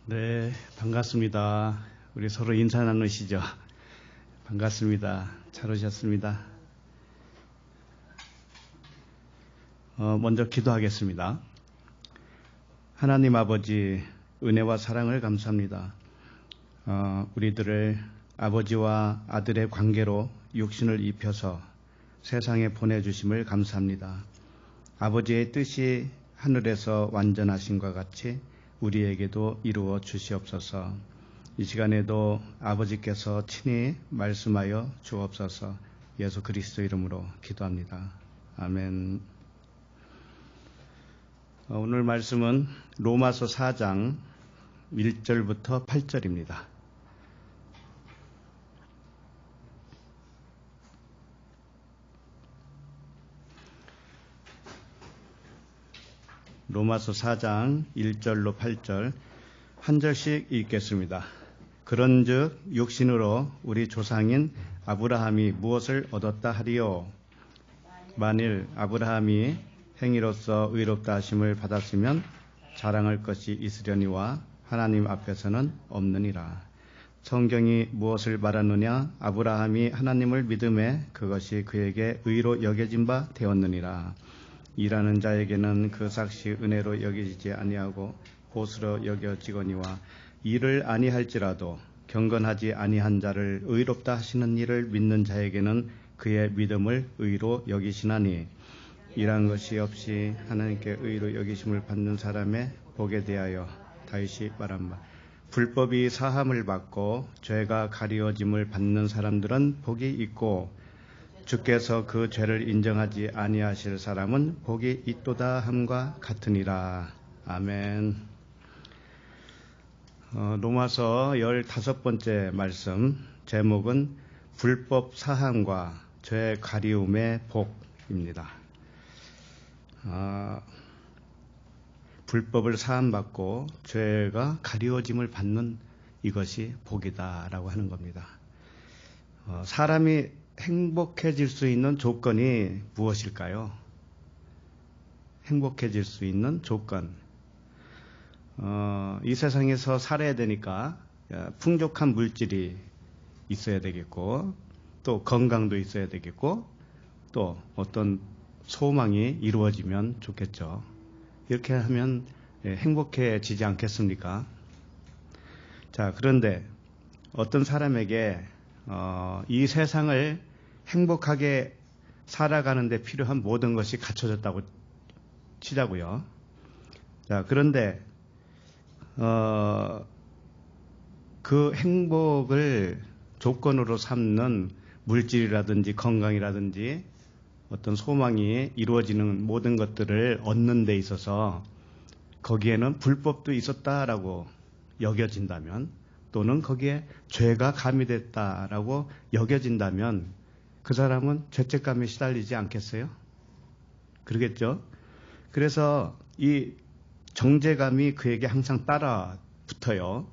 네, 반갑습니다. 우리 서로 인사 나누시죠. 반갑습니다. 잘 오셨습니다. 먼저 기도하겠습니다. 하나님 아버지, 은혜와 사랑을 감사합니다. 우리들을 아버지와 아들의 관계로 육신을 입혀서 세상에 보내주심을 감사합니다. 아버지의 뜻이 하늘에서 완전하심과 같이 우리에게도 이루어 주시옵소서. 이 시간에도 아버지께서 친히 말씀하여 주옵소서. 예수 그리스도 이름으로 기도합니다. 아멘. 오늘 말씀은 로마서 4장 1절부터 8절입니다. 로마서 4장 1절로 8절 한 절씩 읽겠습니다. 그런즉 육신으로 우리 조상인 아브라함이 무엇을 얻었다 하리요? 만일 아브라함이 행위로서 의롭다 하심을 받았으면 자랑할 것이 있으려니와 하나님 앞에서는 없느니라. 성경이 무엇을 말하느냐? 아브라함이 하나님을 믿음에 그것이 그에게 의로 여겨진 바 되었느니라. 일하는 자에게는 그 삭시 은혜로 여겨지지 아니하고 보수로 여겨지거니와 일을 아니할지라도 경건하지 아니한 자를 의롭다 하시는 일을 믿는 자에게는 그의 믿음을 의로 여기시나니 일한 것이 없이 하나님께 의로 여기심을 받는 사람의 복에 대하여 다윗이 말한 바 불법이 사함을 받고 죄가 가리워짐을 받는 사람들은 복이 있고 주께서 그 죄를 인정하지 아니하실 사람은 복이 있도다 함과 같으니라. 아멘. 로마서 15번째 말씀 제목은 불법 사함과 죄 가리움의 복입니다. 불법을 사함받고 죄가 가리워짐을 받는 이것이 복이다라고 하는 겁니다. 사람이 행복해질 수 있는 조건이 무엇일까요? 행복해질 수 있는 조건. 이 세상에서 살아야 되니까 풍족한 물질이 있어야 되겠고, 또 건강도 있어야 되겠고, 또 어떤 소망이 이루어지면 좋겠죠. 이렇게 하면 행복해지지 않겠습니까? 자, 그런데 어떤 사람에게 이 세상을 행복하게 살아가는 데 필요한 모든 것이 갖춰졌다고 치자고요. 자, 그런데 그 행복을 조건으로 삼는 물질이라든지 건강이라든지 어떤 소망이 이루어지는 모든 것들을 얻는 데 있어서 거기에는 불법도 있었다라고 여겨진다면 또는 거기에 죄가 가미됐다라고 여겨진다면 그 사람은 죄책감에 시달리지 않겠어요? 그러겠죠? 그래서 이 정죄감이 그에게 항상 따라 붙어요.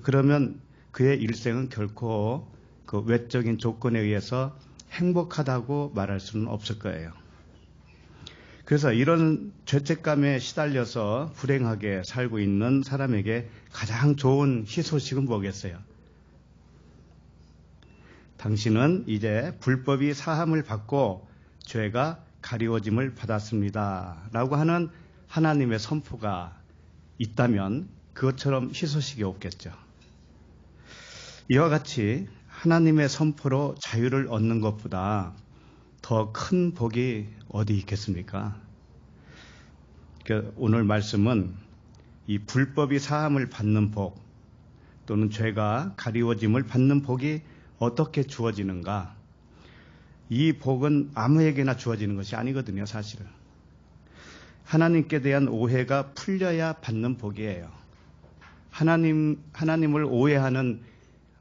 그러면 그의 일생은 결코 그 외적인 조건에 의해서 행복하다고 말할 수는 없을 거예요. 그래서 이런 죄책감에 시달려서 불행하게 살고 있는 사람에게 가장 좋은 희소식은 뭐겠어요? 당신은 이제 불법이 사함을 받고 죄가 가리워짐을 받았습니다. 라고 하는 하나님의 선포가 있다면 그것처럼 희소식이 없겠죠. 이와 같이 하나님의 선포로 자유를 얻는 것보다 더 큰 복이 어디 있겠습니까? 오늘 말씀은 이 불법이 사함을 받는 복 또는 죄가 가리워짐을 받는 복이 어떻게 주어지는가? 이 복은 아무에게나 주어지는 것이 아니거든요, 사실은. 하나님께 대한 오해가 풀려야 받는 복이에요. 하나님을 오해하는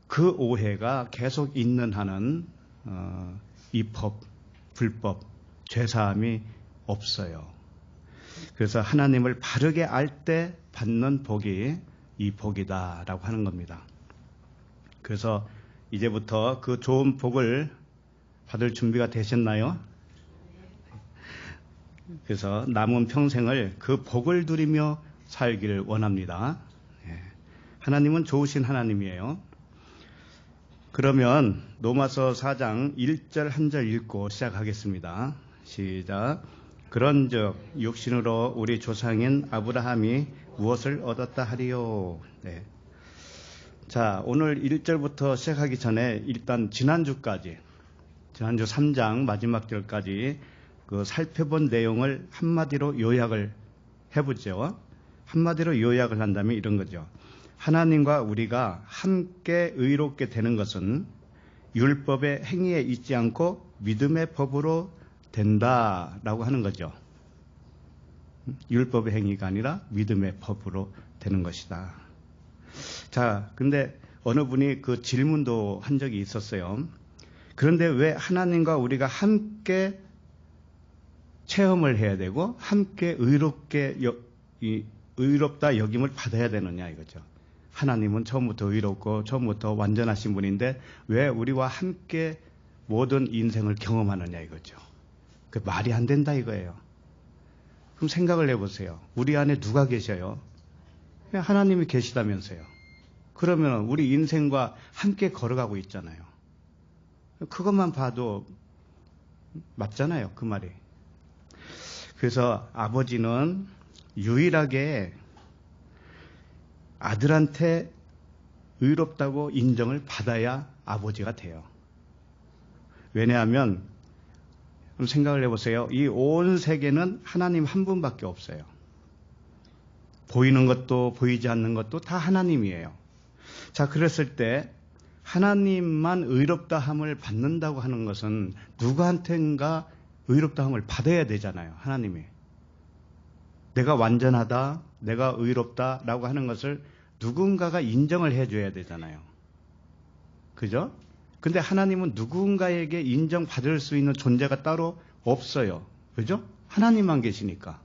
그 오해가 계속 있는 한은 이 법, 불법, 죄사함이 없어요. 그래서 하나님을 바르게 알 때 받는 복이 이 복이다라고 하는 겁니다. 그래서 이제부터 그 좋은 복을 받을 준비가 되셨나요? 그래서 남은 평생을 그 복을 누리며 살기를 원합니다. 하나님은 좋으신 하나님이에요. 그러면 로마서 4장 1절 한 절 읽고 시작하겠습니다. 시작. 그런즉 육신으로 우리 조상인 아브라함이 무엇을 얻었다 하리요. 네. 자, 오늘 1절부터 시작하기 전에 일단 지난주 3장 마지막 절까지 그 살펴본 내용을 한마디로 요약을 해보죠. 한마디로 요약을 한다면 이런 거죠. 하나님과 우리가 함께 의롭게 되는 것은 율법의 행위에 있지 않고 믿음의 법으로 된다라고 하는 거죠. 율법의 행위가 아니라 믿음의 법으로 되는 것이다. 자, 근데 어느 분이 그 질문도 한 적이 있었어요. 그런데 왜 하나님과 우리가 함께 체험을 해야 되고 함께 의롭다 여김을 받아야 되느냐 이거죠. 하나님은 처음부터 의롭고 처음부터 완전하신 분인데 왜 우리와 함께 모든 인생을 경험하느냐 이거죠. 그 말이 안 된다 이거예요. 그럼 생각을 해보세요. 우리 안에 누가 계셔요? 하나님이 계시다면서요. 그러면 우리 인생과 함께 걸어가고 있잖아요. 그것만 봐도 맞잖아요, 그 말이. 그래서 아버지는 유일하게 아들한테 의롭다고 인정을 받아야 아버지가 돼요. 왜냐하면 생각을 해보세요. 이 온 세계는 하나님 한 분밖에 없어요. 보이는 것도 보이지 않는 것도 다 하나님이에요. 자, 그랬을 때 하나님만 의롭다함을 받는다고 하는 것은 누구한테인가 의롭다함을 받아야 되잖아요. 하나님이. 내가 완전하다, 내가 의롭다라고 하는 것을 누군가가 인정을 해줘야 되잖아요. 그죠? 근데 하나님은 누군가에게 인정받을 수 있는 존재가 따로 없어요. 그죠? 하나님만 계시니까.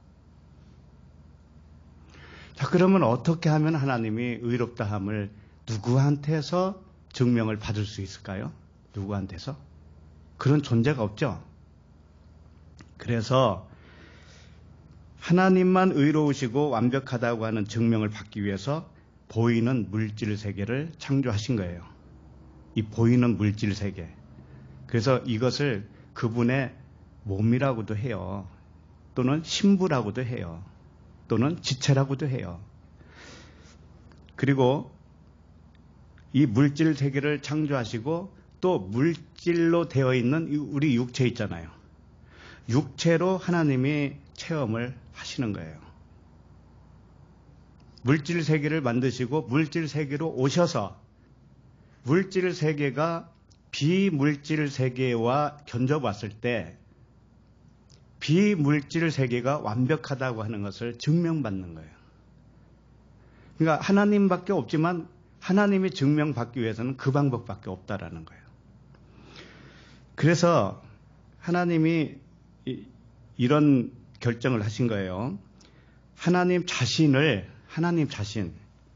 자, 그러면 어떻게 하면 하나님이 의롭다함을 누구한테서 증명을 받을 수 있을까요? 누구한테서? 그런 존재가 없죠. 그래서 하나님만 의로우시고 완벽하다고 하는 증명을 받기 위해서 보이는 물질 세계를 창조하신 거예요. 이 보이는 물질 세계. 그래서 이것을 그분의 몸이라고도 해요. 또는 신부라고도 해요. 또는 지체라고도 해요. 그리고 이 물질 세계를 창조하시고 또 물질로 되어 있는 우리 육체 있잖아요. 육체로 하나님이 체험을 하시는 거예요. 물질 세계를 만드시고 물질 세계로 오셔서 물질 세계가 비물질 세계와 견뎌봤을 때 비물질 세계가 완벽하다고 하는 것을 증명받는 거예요. 그러니까 하나님밖에 없지만 하나님이 증명받기 위해서는 그 방법밖에 없다라는 거예요. 그래서 하나님이 이런 결정을 하신 거예요. 하나님 자신,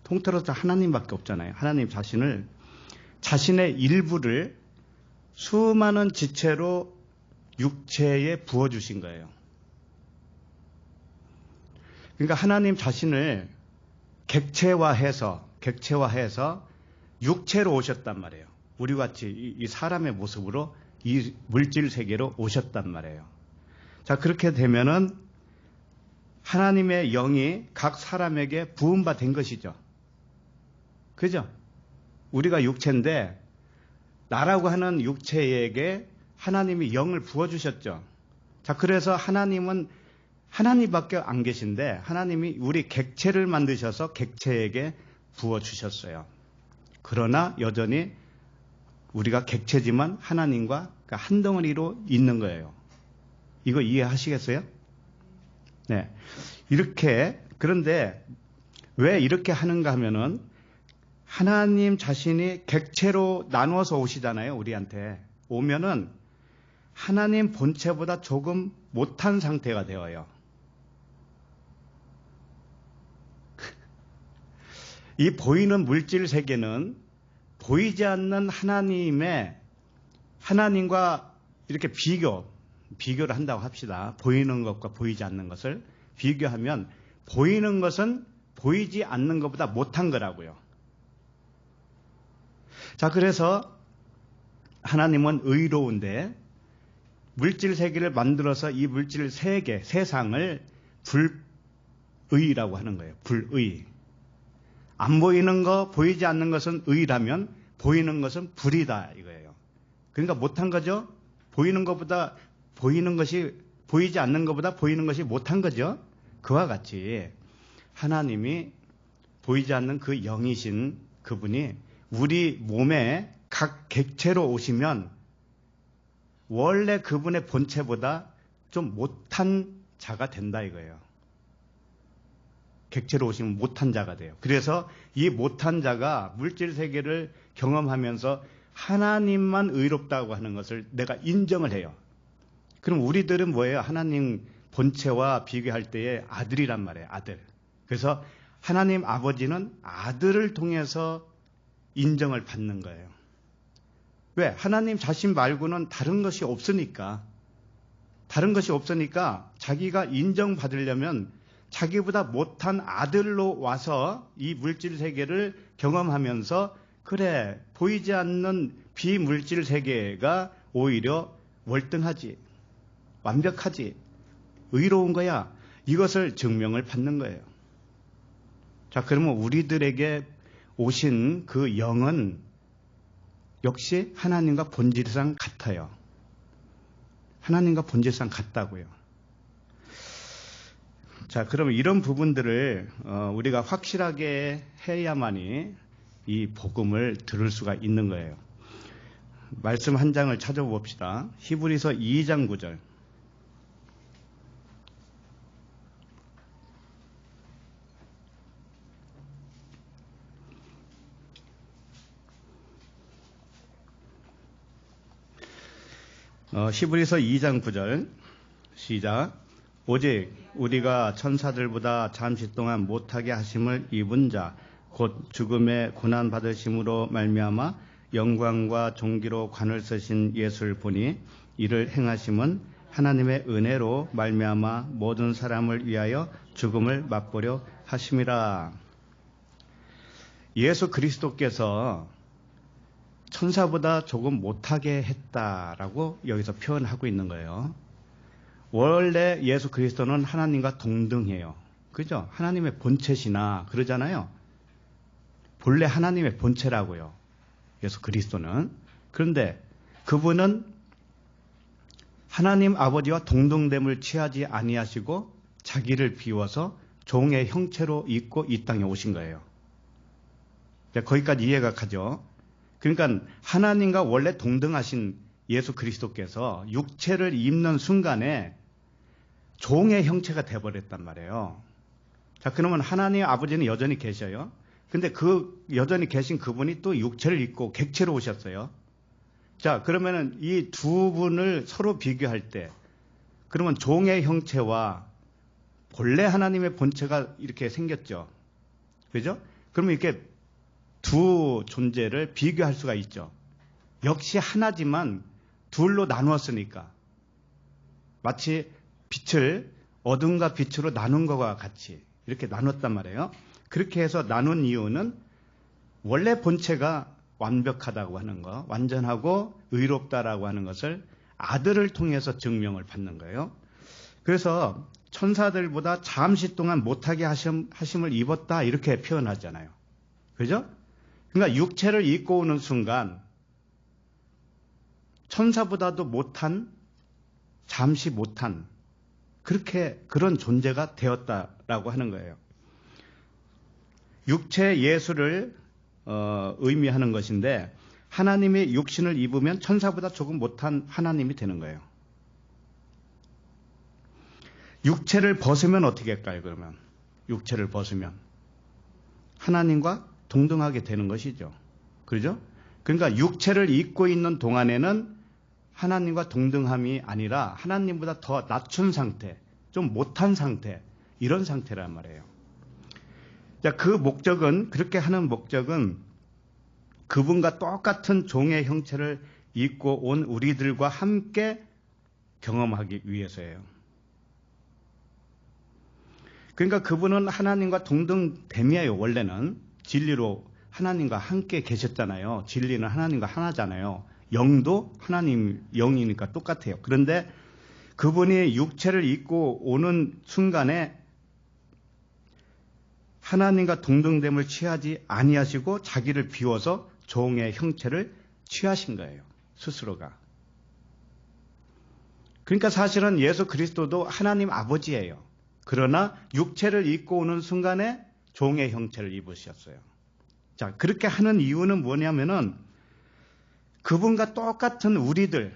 통틀어서 하나님밖에 없잖아요. 하나님 자신의 일부를 수많은 지체로 육체에 부어주신 거예요. 그러니까 하나님 자신을 객체화해서 육체로 오셨단 말이에요. 우리와 같이 이 사람의 모습으로 이 물질 세계로 오셨단 말이에요. 자, 그렇게 되면은 하나님의 영이 각 사람에게 부음바 된 것이죠. 그죠? 우리가 육체인데 나라고 하는 육체에게 하나님이 영을 부어주셨죠. 자, 그래서 하나님은 하나님밖에 안 계신데 하나님이 우리 객체를 만드셔서 객체에게 부어주셨어요. 그러나 여전히 우리가 객체지만 하나님과 한 덩어리로 있는 거예요. 이거 이해하시겠어요? 네. 그런데 왜 이렇게 하는가 하면은 하나님 자신이 객체로 나누어서 오시잖아요. 우리한테. 오면은 하나님 본체보다 조금 못한 상태가 되어요. 이 보이는 물질 세계는 보이지 않는 하나님과 이렇게 비교를 한다고 합시다. 보이는 것과 보이지 않는 것을 비교하면 보이는 것은 보이지 않는 것보다 못한 거라고요. 자, 그래서 하나님은 의로운데 물질 세계를 만들어서 이 물질 세계, 세상을 불의라고 하는 거예요. 불의. 안 보이는 거, 보이지 않는 것은 의라면 보이는 것은 불이다 이거예요. 그러니까 못한 거죠. 보이는 것이 보이지 않는 것보다 보이는 것이 못한 거죠. 그와 같이 하나님이 보이지 않는 그 영이신 그분이 우리 몸에 각 객체로 오시면 원래 그분의 본체보다 좀 못한 자가 된다 이거예요. 객체로 오시면 못한 자가 돼요. 그래서 이 못한 자가 물질 세계를 경험하면서 하나님만 의롭다고 하는 것을 내가 인정을 해요. 그럼 우리들은 뭐예요? 하나님 본체와 비교할 때의 아들이란 말이에요. 아들. 그래서 하나님 아버지는 아들을 통해서 인정을 받는 거예요. 왜? 하나님 자신 말고는 다른 것이 없으니까. 다른 것이 없으니까 자기가 인정받으려면 자기보다 못한 아들로 와서 이 물질 세계를 경험하면서 그래, 보이지 않는 비물질 세계가 오히려 월등하지, 완벽하지, 의로운 거야. 이것을 증명을 받는 거예요. 자, 그러면 우리들에게 오신 그 영은 역시 하나님과 본질상 같아요. 하나님과 본질상 같다고요. 자, 그러면 이런 부분들을 우리가 확실하게 해야만이 이 복음을 들을 수가 있는 거예요. 말씀 한 장을 찾아봅시다. 히브리서 2장 9절. 히브리서 2장 9절 시작. 오직 우리가 천사들보다 잠시 동안 못하게 하심을 입은 자 곧 죽음의 고난 받으심으로 말미암아 영광과 존귀로 관을 쓰신 예수를 보니 이를 행하심은 하나님의 은혜로 말미암아 모든 사람을 위하여 죽음을 맛보려 하심이라. 예수 그리스도께서 천사보다 조금 못하게 했다라고 여기서 표현하고 있는 거예요. 원래 예수 그리스도는 하나님과 동등해요. 그죠? 하나님의 본체시나 그러잖아요. 본래 하나님의 본체라고요. 예수 그리스도는. 그런데 그분은 하나님 아버지와 동등됨을 취하지 아니하시고 자기를 비워서 종의 형체로 입고 이 땅에 오신 거예요. 거기까지 이해가 가죠. 그러니까 하나님과 원래 동등하신 예수 그리스도께서 육체를 입는 순간에 종의 형체가 되어버렸단 말이에요. 자, 그러면 하나님 아버지는 여전히 계셔요. 근데 그 여전히 계신 그분이 또 육체를 입고 객체로 오셨어요. 자, 그러면은 이 두 분을 서로 비교할 때, 그러면 종의 형체와 본래 하나님의 본체가 이렇게 생겼죠. 그죠? 그러면 이렇게 두 존재를 비교할 수가 있죠. 역시 하나지만 둘로 나누었으니까. 마치 빛을 어둠과 빛으로 나눈 것과 같이 이렇게 나눴단 말이에요. 그렇게 해서 나눈 이유는 원래 본체가 완벽하다고 하는 거, 완전하고 의롭다라고 하는 것을 아들을 통해서 증명을 받는 거예요. 그래서 천사들보다 잠시 동안 못하게 하심을 입었다 이렇게 표현하잖아요. 그죠? 그러니까 육체를 입고 오는 순간 천사보다도 못한, 잠시 못한 그런 존재가 되었다라고 하는 거예요. 육체 예수를 의미하는 것인데 하나님의 육신을 입으면 천사보다 조금 못한 하나님이 되는 거예요. 육체를 벗으면 어떻게 할까요? 그러면 육체를 벗으면 하나님과 동등하게 되는 것이죠. 그렇죠? 그러니까 육체를 입고 있는 동안에는 하나님과 동등함이 아니라 하나님보다 더 낮춘 상태, 좀 못한 상태, 이런 상태란 말이에요. 자, 그 목적은, 그렇게 하는 목적은 그분과 똑같은 종의 형체를 입고 온 우리들과 함께 경험하기 위해서예요. 그러니까 그분은 하나님과 동등됨이에요. 원래는 진리로 하나님과 함께 계셨잖아요. 진리는 하나님과 하나잖아요. 영도 하나님 영이니까 똑같아요. 그런데 그분이 육체를 입고 오는 순간에 하나님과 동등됨을 취하지 아니하시고 자기를 비워서 종의 형체를 취하신 거예요. 스스로가. 그러니까 사실은 예수 그리스도도 하나님 아버지예요. 그러나 육체를 입고 오는 순간에 종의 형체를 입으셨어요. 자, 그렇게 하는 이유는 뭐냐면은 그분과 똑같은 우리들도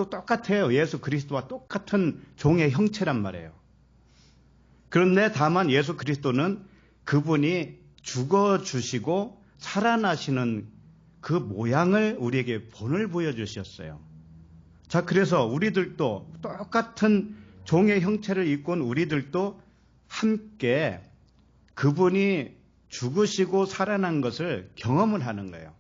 똑같아요. 예수 그리스도와 똑같은 종의 형체란 말이에요. 그런데 다만 예수 그리스도는 그분이 죽어주시고 살아나시는 그 모양을 우리에게 본을 보여주셨어요. 자, 그래서 우리들도 똑같은 종의 형체를 입고 온 우리들도 함께 그분이 죽으시고 살아난 것을 경험을 하는 거예요.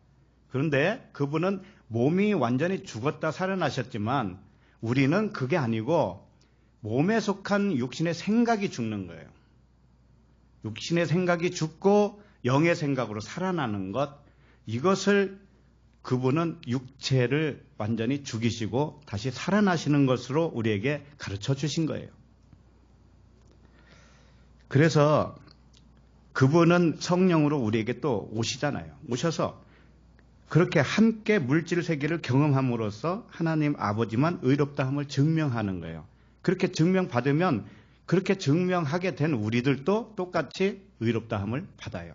그런데 그분은 몸이 완전히 죽었다 살아나셨지만 우리는 그게 아니고 몸에 속한 육신의 생각이 죽는 거예요. 육신의 생각이 죽고 영의 생각으로 살아나는 것, 이것을 그분은 육체를 완전히 죽이시고 다시 살아나시는 것으로 우리에게 가르쳐 주신 거예요. 그래서 그분은 성령으로 우리에게 또 오시잖아요. 오셔서 그렇게 함께 물질 세계를 경험함으로써 하나님 아버지만 의롭다함을 증명하는 거예요. 그렇게 증명받으면 그렇게 증명하게 된 우리들도 똑같이 의롭다함을 받아요.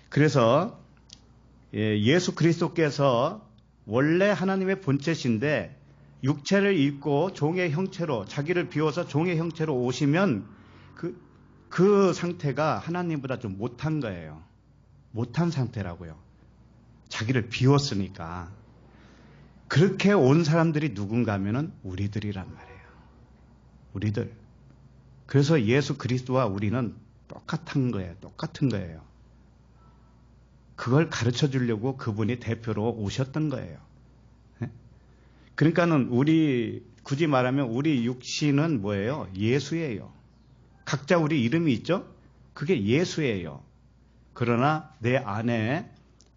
그래서 예수 그리스도께서 원래 하나님의 본체신데 육체를 입고 종의 형체로 자기를 비워서 종의 형체로 오시면 그 상태가 하나님보다 좀 못한 거예요. 못한 상태라고요. 자기를 비웠으니까. 그렇게 온 사람들이 누군가 하면은 우리들이란 말이에요. 우리들. 그래서 예수 그리스도와 우리는 똑같은 거예요. 그걸 가르쳐 주려고 그분이 대표로 오셨던 거예요. 그러니까는 굳이 말하면 우리 육신은 뭐예요? 예수예요. 각자 우리 이름이 있죠? 그게 예수예요. 그러나 내 안에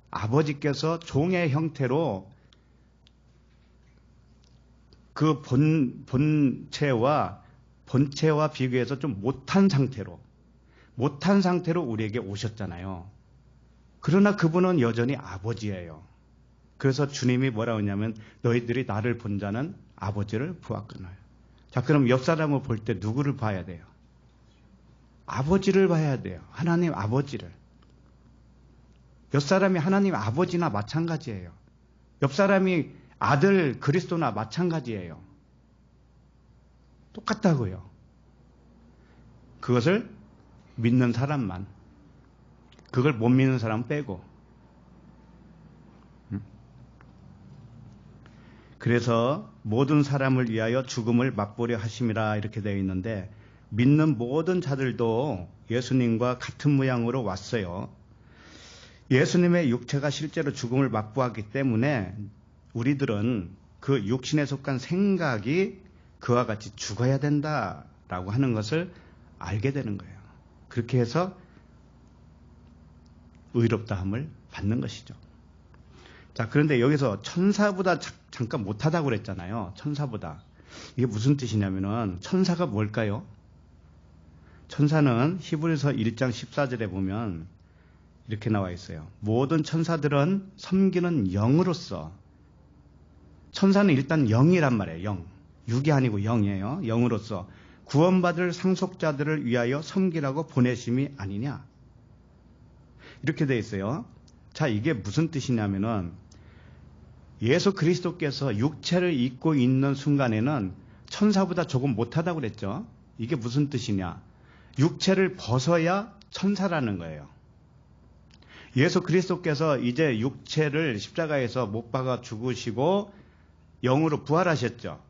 아버지께서 종의 형태로 그 본체와 비교해서 좀 못한 상태로 우리에게 오셨잖아요. 그러나 그분은 여전히 아버지예요. 그래서 주님이 뭐라고 하냐면 너희들이 나를 본 자는 아버지를 보았거늘. 자, 그럼 옆 사람을 볼 때 누구를 봐야 돼요? 아버지를 봐야 돼요. 하나님 아버지를. 옆 사람이 하나님 아버지나 마찬가지예요. 옆 사람이 아들 그리스도나 마찬가지예요. 똑같다고요. 그것을 믿는 사람만, 그걸 못 믿는 사람 빼고. 그래서 모든 사람을 위하여 죽음을 맛보려 하심이라 이렇게 되어 있는데 믿는 모든 자들도 예수님과 같은 모양으로 왔어요. 예수님의 육체가 실제로 죽음을 맛보았기 때문에 우리들은 그 육신에 속한 생각이 그와 같이 죽어야 된다라고 하는 것을 알게 되는 거예요. 그렇게 해서 의롭다함을 받는 것이죠. 자, 그런데 여기서 천사보다 잠깐 못하다고 그랬잖아요. 천사보다. 이게 무슨 뜻이냐면은 천사가 뭘까요? 천사는 히브리서 1장 14절에 보면 이렇게 나와 있어요. 모든 천사들은 섬기는 영으로서, 천사는 일단 영이란 말이에요. 영. 육이 아니고 영이에요. 영으로서 구원받을 상속자들을 위하여 섬기라고 보내심이 아니냐. 이렇게 돼 있어요. 자, 이게 무슨 뜻이냐면은 예수 그리스도께서 육체를 입고 있는 순간에는 천사보다 조금 못하다고 그랬죠. 이게 무슨 뜻이냐. 육체를 벗어야 천사라는 거예요. 예수 그리스도께서 이제 육체를 십자가에서 못 박아 죽으시고 영으로 부활하셨죠.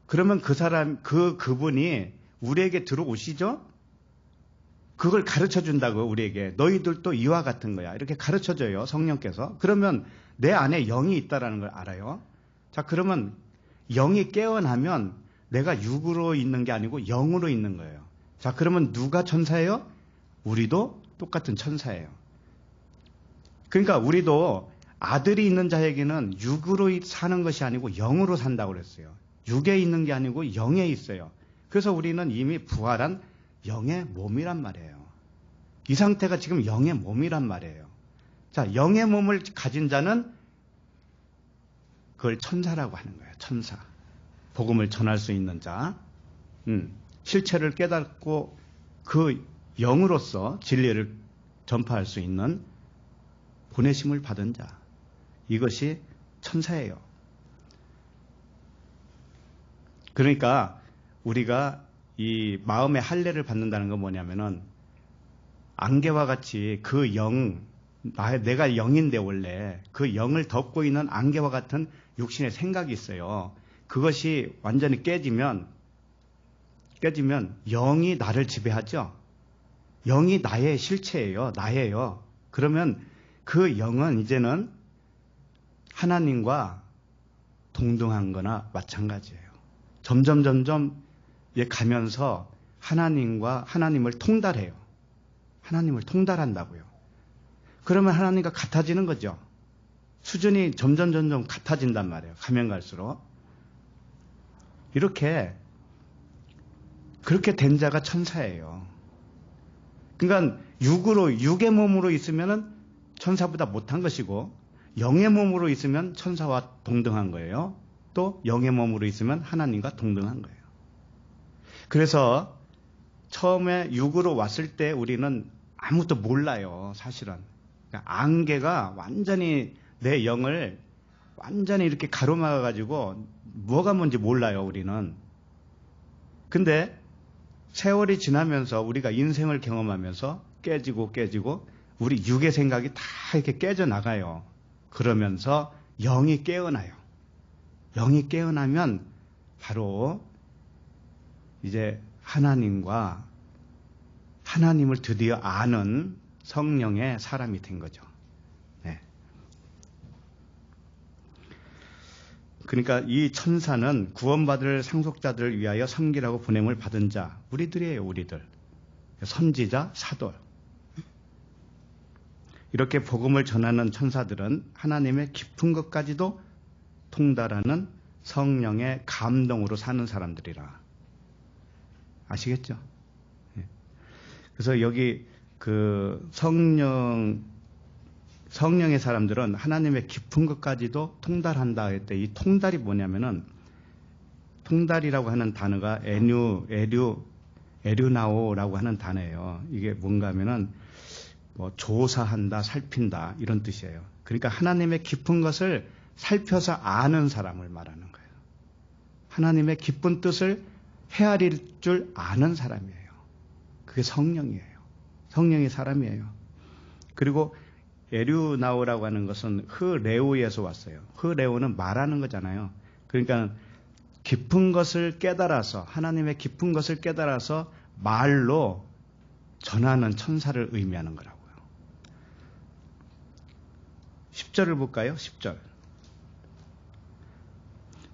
그러면 그분이 우리에게 들어오시죠? 그걸 가르쳐 준다고요, 우리에게. 너희들도 이와 같은 거야. 이렇게 가르쳐 줘요, 성령께서. 그러면 내 안에 영이 있다라는 걸 알아요. 자, 그러면 영이 깨어나면 내가 육으로 있는 게 아니고 영으로 있는 거예요. 자, 그러면 누가 천사예요? 우리도 똑같은 천사예요. 그러니까 우리도 아들이 있는 자에게는 육으로 사는 것이 아니고 영으로 산다고 그랬어요. 육에 있는 게 아니고 영에 있어요. 그래서 우리는 이미 부활한 영의 몸이란 말이에요. 이 상태가 지금 영의 몸이란 말이에요. 자, 영의 몸을 가진 자는 그걸 천사라고 하는 거예요. 천사. 복음을 전할 수 있는 자. 실체를 깨닫고 그 영으로서 진리를 전파할 수 있는 보내심을 받은 자. 이것이 천사예요. 그러니까 우리가 이 마음의 할례를 받는다는 건 뭐냐면은 안개와 같이 그 영, 내가 영인데 원래 그 영을 덮고 있는 안개와 같은 육신의 생각이 있어요. 그것이 완전히 깨지면 영이 나를 지배하죠. 영이 나의 실체예요. 나예요. 그러면 그 영은 이제는 하나님과 동등한 거나 마찬가지예요. 점점 가면서 하나님을 통달해요. 하나님을 통달한다고요. 그러면 하나님과 같아지는 거죠. 수준이 점점 같아진단 말이에요. 가면 갈수록. 그렇게 된 자가 천사예요. 그러니까 육의 몸으로 있으면 천사보다 못한 것이고, 영의 몸으로 있으면 천사와 동등한 거예요. 또 영의 몸으로 있으면 하나님과 동등한 거예요. 그래서 처음에 육으로 왔을 때 우리는 아무것도 몰라요. 사실은. 그러니까 안개가 완전히 내 영을 완전히 이렇게 가로막아가지고 뭐가 뭔지 몰라요. 우리는. 근데 세월이 지나면서 우리가 인생을 경험하면서 깨지고 우리 육의 생각이 다 이렇게 깨져나가요. 그러면서 영이 깨어나요. 영이 깨어나면 바로 이제 하나님을 드디어 아는 성령의 사람이 된 거죠. 네. 그러니까 이 천사는 구원받을 상속자들을 위하여 섬기라고 보냄을 받은 자, 우리들이에요. 우리들. 선지자, 사도. 이렇게 복음을 전하는 천사들은 하나님의 깊은 것까지도 통달하는 성령의 감동으로 사는 사람들이라. 아시겠죠? 그래서 여기 그 성령의 사람들은 하나님의 깊은 것까지도 통달한다 했대. 이 통달이 뭐냐면은, 통달이라고 하는 단어가 에류나오라고 하는 단어예요. 이게 뭔가 하면은 조사한다, 살핀다 이런 뜻이에요. 그러니까 하나님의 깊은 것을 살펴서 아는 사람을 말하는 거예요. 하나님의 깊은 뜻을 헤아릴 줄 아는 사람이에요. 그게 성령이에요. 성령의 사람이에요. 그리고 에류나오라고 하는 것은 흐레오에서 왔어요. 흐레오는 말하는 거잖아요. 그러니까 깊은 것을 깨달아서, 하나님의 깊은 것을 깨달아서 말로 전하는 천사를 의미하는 거라고요. 10절을 볼까요? 10절.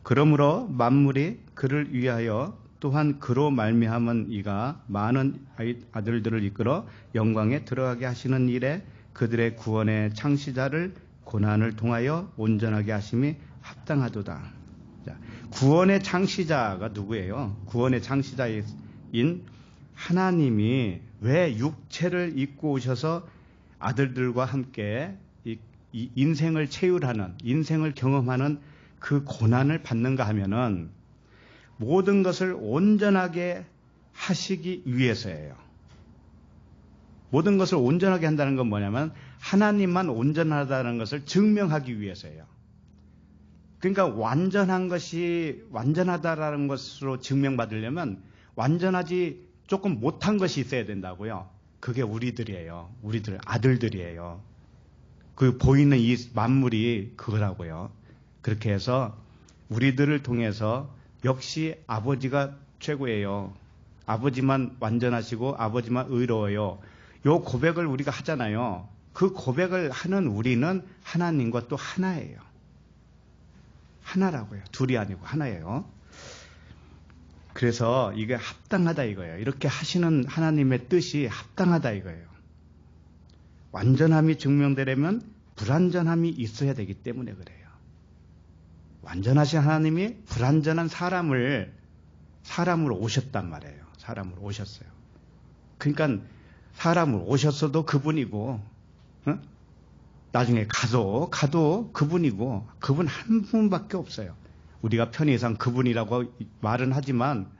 그러므로 만물이 그를 위하여 또한 그로 말미암은 이가 많은 아들들을 이끌어 영광에 들어가게 하시는 일에 그들의 구원의 창시자를 고난을 통하여 온전하게 하심이 합당하도다. 자, 구원의 창시자가 누구예요? 구원의 창시자인 하나님이 왜 육체를 입고 오셔서 아들들과 함께 이 인생을 체휼하는, 인생을 경험하는 그 고난을 받는가 하면은 모든 것을 온전하게 하시기 위해서예요. 모든 것을 온전하게 한다는 건 뭐냐면 하나님만 온전하다는 것을 증명하기 위해서예요. 그러니까 완전한 것이 완전하다라는 것으로 증명받으려면 완전하지 조금 못한 것이 있어야 된다고요. 그게 우리들이에요. 우리들 아들들이에요. 그 보이는 이 만물이 그거라고요. 그렇게 해서 우리들을 통해서 역시 아버지가 최고예요. 아버지만 완전하시고 아버지만 의로워요. 요 고백을 우리가 하잖아요. 그 고백을 하는 우리는 하나님과 또 하나예요. 하나라고요. 둘이 아니고 하나예요. 그래서 이게 합당하다 이거예요. 이렇게 하시는 하나님의 뜻이 합당하다 이거예요. 완전함이 증명되려면 불완전함이 있어야 되기 때문에 그래요. 완전하신 하나님이 불완전한 사람으로 오셨단 말이에요. 사람으로 오셨어요. 그러니까 사람으로 오셨어도 그분이고, 나중에 가도 그분이고, 그분 한 분밖에 없어요. 우리가 편의상 그분이라고 말은 하지만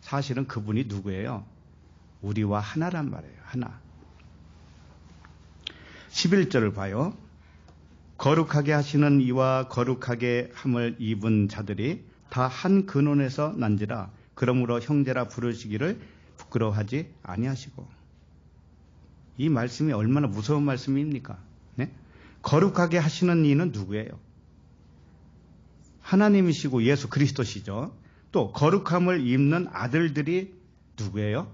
사실은 그분이 누구예요? 우리와 하나란 말이에요. 하나. 11절을 봐요. 거룩하게 하시는 이와 거룩하게 함을 입은 자들이 다 한 근원에서 난지라. 그러므로 형제라 부르시기를 부끄러워하지 아니하시고. 이 말씀이 얼마나 무서운 말씀입니까? 네? 거룩하게 하시는 이는 누구예요? 하나님이시고 예수 그리스도시죠. 또 거룩함을 입는 아들들이 누구예요?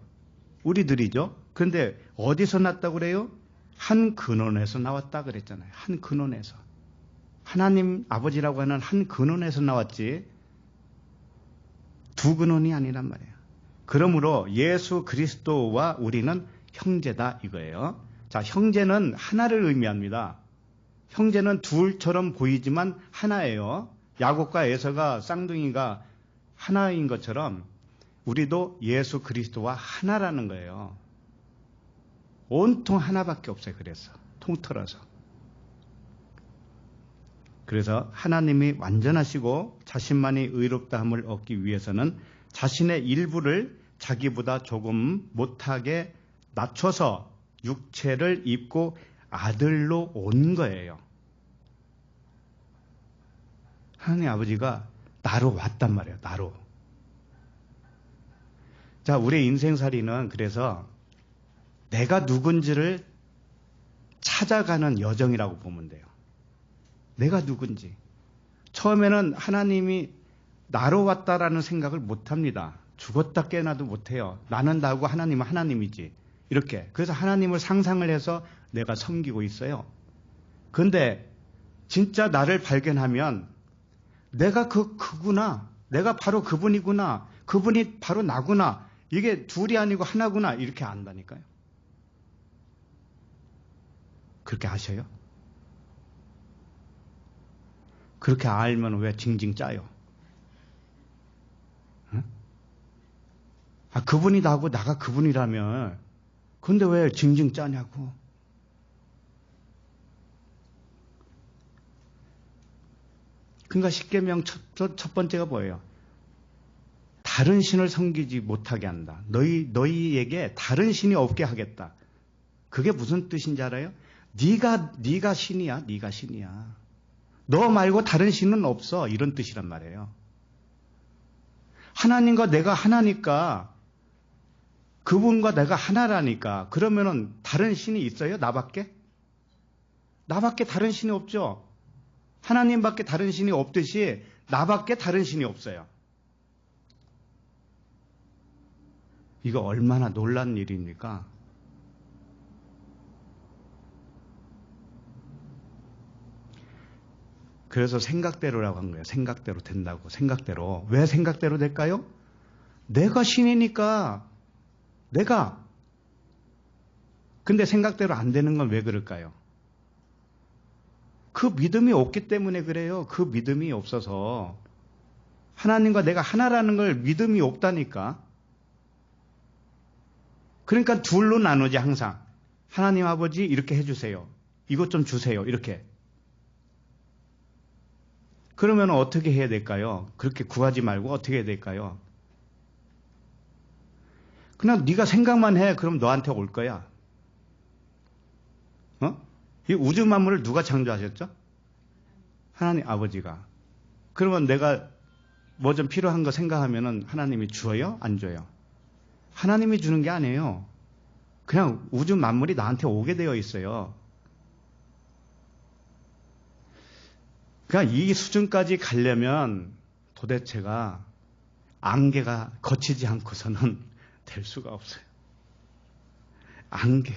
우리들이죠. 그런데 어디서 났다고 그래요? 한 근원에서 나왔다 그랬잖아요. 한 근원에서. 하나님 아버지라고 하는 한 근원에서 나왔지 두 근원이 아니란 말이에요. 그러므로 예수 그리스도와 우리는 형제다 이거예요. 자, 형제는 하나를 의미합니다. 형제는 둘처럼 보이지만 하나예요. 야곱과 에서가 쌍둥이가 하나인 것처럼 우리도 예수 그리스도와 하나라는 거예요. 온통 하나밖에 없어요. 그래서 통틀어서. 그래서 하나님이 완전하시고 자신만이 의롭다함을 얻기 위해서는 자신의 일부를 자기보다 조금 못하게 낮춰서 육체를 입고 아들로 온 거예요. 하나님 아버지가 나로 왔단 말이에요. 나로. 자, 우리의 인생살이는 그래서 내가 누군지를 찾아가는 여정이라고 보면 돼요. 내가 누군지. 처음에는 하나님이 나로 왔다라는 생각을 못합니다. 죽었다 깨어나도 못해요. 나는 나고 하나님은 하나님이지. 이렇게. 그래서 하나님을 상상을 해서 내가 섬기고 있어요. 그런데 진짜 나를 발견하면 내가 그구나. 내가 바로 그분이구나. 그분이 바로 나구나. 이게 둘이 아니고 하나구나. 이렇게 안다니까요. 그렇게 아셔요? 그렇게 알면 왜 징징 짜요? 응? 아, 그분이 나고 나가 그분이라면 근데 왜 징징 짜냐고. 그러니까 십계명 첫 번째가 뭐예요? 다른 신을 섬기지 못하게 한다. 너희에게 다른 신이 없게 하겠다. 그게 무슨 뜻인지 알아요? 네가 신이야. 네가 신이야. 너 말고 다른 신은 없어. 이런 뜻이란 말이에요. 하나님과 내가 하나니까 그분과 내가 하나라니까 그러면은 다른 신이 있어요? 나밖에? 나밖에 다른 신이 없죠. 하나님밖에 다른 신이 없듯이 나밖에 다른 신이 없어요. 이거 얼마나 놀란 일입니까? 그래서 생각대로라고 한 거예요. 생각대로 된다고. 생각대로. 왜 생각대로 될까요? 내가 신이니까. 내가. 근데 생각대로 안 되는 건 왜 그럴까요? 그 믿음이 없기 때문에 그래요. 그 믿음이 없어서. 하나님과 내가 하나라는 걸 믿음이 없다니까. 그러니까 둘로 나누지 항상. 하나님 아버지 이렇게 해주세요. 이것 좀 주세요. 이렇게. 그러면 어떻게 해야 될까요? 그렇게 구하지 말고 어떻게 해야 될까요? 그냥 네가 생각만 해. 그럼 너한테 올 거야. 이 우주 만물을 누가 창조하셨죠? 하나님 아버지가. 그러면 내가 뭐 좀 필요한 거 생각하면은 하나님이 줘요? 안 줘요? 하나님이 주는 게 아니에요. 그냥 우주 만물이 나한테 오게 되어 있어요. 그러니까 이 수준까지 가려면 도대체가 안개가 거치지 않고서는 될 수가 없어요. 안개.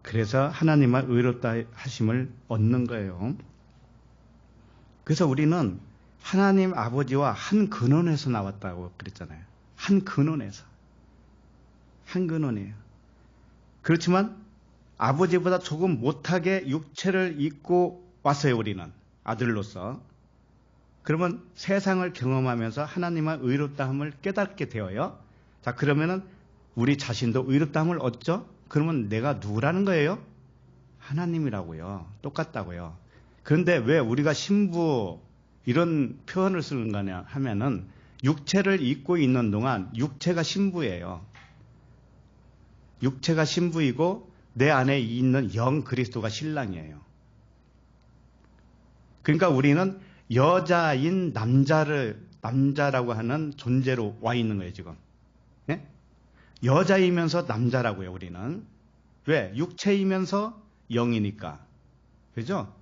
그래서 하나님의 의롭다 하심을 얻는 거예요. 그래서 우리는 하나님 아버지와 한 근원에서 나왔다고 그랬잖아요. 한 근원에서. 한 근원이에요. 그렇지만 아버지보다 조금 못하게 육체를 입고 왔어요, 우리는. 아들로서. 그러면 세상을 경험하면서 하나님의 의롭다함을 깨닫게 되어요. 자, 그러면은 우리 자신도 의롭다함을 얻죠? 그러면 내가 누구라는 거예요? 하나님이라고요. 똑같다고요. 그런데 왜 우리가 신부 이런 표현을 쓰는 거냐 하면은 육체를 입고 있는 동안 육체가 신부예요. 육체가 신부이고 내 안에 있는 영 그리스도가 신랑이에요. 그러니까 우리는 여자인 남자라고 하는 존재로 와 있는 거예요, 지금. 네? 여자이면서 남자라고요, 우리는. 왜? 육체이면서 영이니까. 그죠?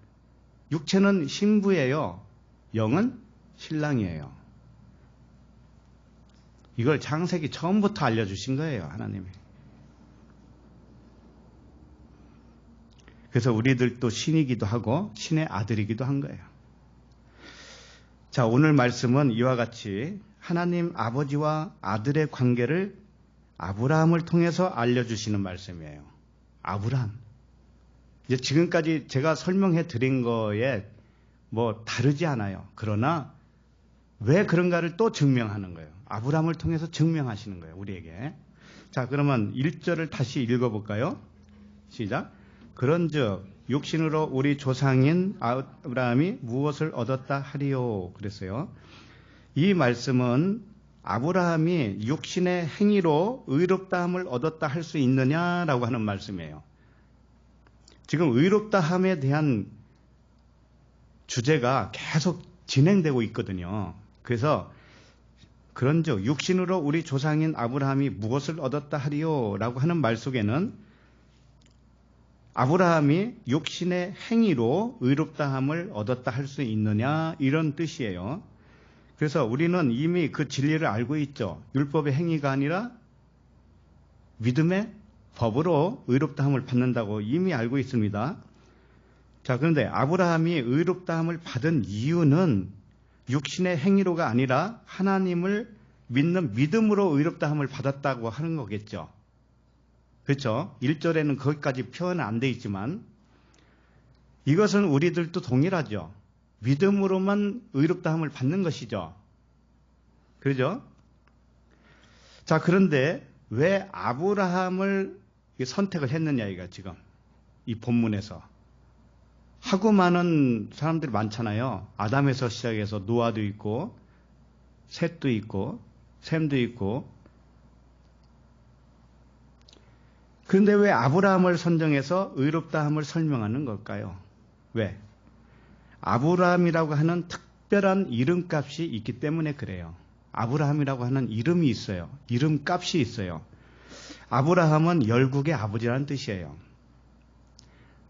육체는 신부예요. 영은 신랑이에요. 이걸 창세기 처음부터 알려주신 거예요, 하나님이. 그래서 우리들도 신이기도 하고 신의 아들이기도 한 거예요. 자, 오늘 말씀은 이와 같이 하나님 아버지와 아들의 관계를 아브라함을 통해서 알려주시는 말씀이에요. 아브라함. 이제 지금까지 제가 설명해 드린 거에 뭐 다르지 않아요. 그러나 왜 그런가를 또 증명하는 거예요. 아브라함을 통해서 증명하시는 거예요, 우리에게. 자, 그러면 1절을 다시 읽어볼까요? 시작. 그런즉 육신으로 우리 조상인 아브라함이 무엇을 얻었다 하리요? 그랬어요. 이 말씀은 아브라함이 육신의 행위로 의롭다함을 얻었다 할 수 있느냐라고 하는 말씀이에요. 지금 의롭다함에 대한 주제가 계속 진행되고 있거든요. 그래서 그런즉 육신으로 우리 조상인 아브라함이 무엇을 얻었다 하리요? 라고 하는 말 속에는 아브라함이 육신의 행위로 의롭다함을 얻었다 할 수 있느냐 이런 뜻이에요. 그래서 우리는 이미 그 진리를 알고 있죠. 율법의 행위가 아니라 믿음의 법으로 의롭다함을 받는다고 이미 알고 있습니다. 자, 그런데 아브라함이 의롭다함을 받은 이유는 육신의 행위로가 아니라 하나님을 믿는 믿음으로 의롭다함을 받았다고 하는 거겠죠. 그렇죠? 1절에는 거기까지 표현은 안 돼 있지만 이것은 우리들도 동일하죠. 믿음으로만 의롭다함을 받는 것이죠. 그렇죠? 자, 그런데 왜 아브라함을 선택을 했느냐 이거 지금 이 본문에서. 하고 많은 사람들이 많잖아요. 아담에서 시작해서 노아도 있고 셋도 있고 셈도 있고. 그런데 왜 아브라함을 선정해서 의롭다함을 설명하는 걸까요? 왜? 아브라함이라고 하는 특별한 이름값이 있기 때문에 그래요. 아브라함이라고 하는 이름이 있어요. 이름값이 있어요. 아브라함은 열국의 아버지라는 뜻이에요.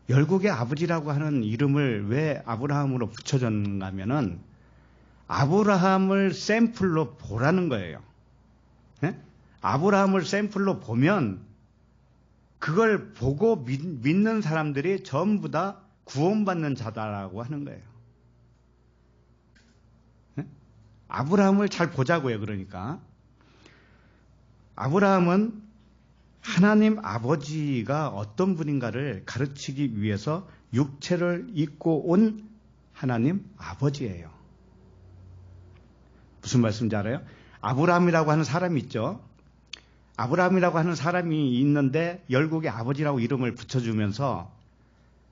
열국의 아버지라고 하는 이름을 왜 아브라함으로 붙여줬는가 하면은 아브라함을 샘플로 보라는 거예요. 네? 아브라함을 샘플로 보면 그걸 보고 믿는 사람들이 전부 다 구원받는 자다라고 하는 거예요. 네? 아브라함을 잘 보자고요. 그러니까 아브라함은 하나님 아버지가 어떤 분인가를 가르치기 위해서 육체를 입고 온 하나님 아버지예요. 무슨 말씀인지 알아요? 아브라함이라고 하는 사람이 있죠. 아브라함이라고 하는 사람이 있는데 열국의 아버지라고 이름을 붙여주면서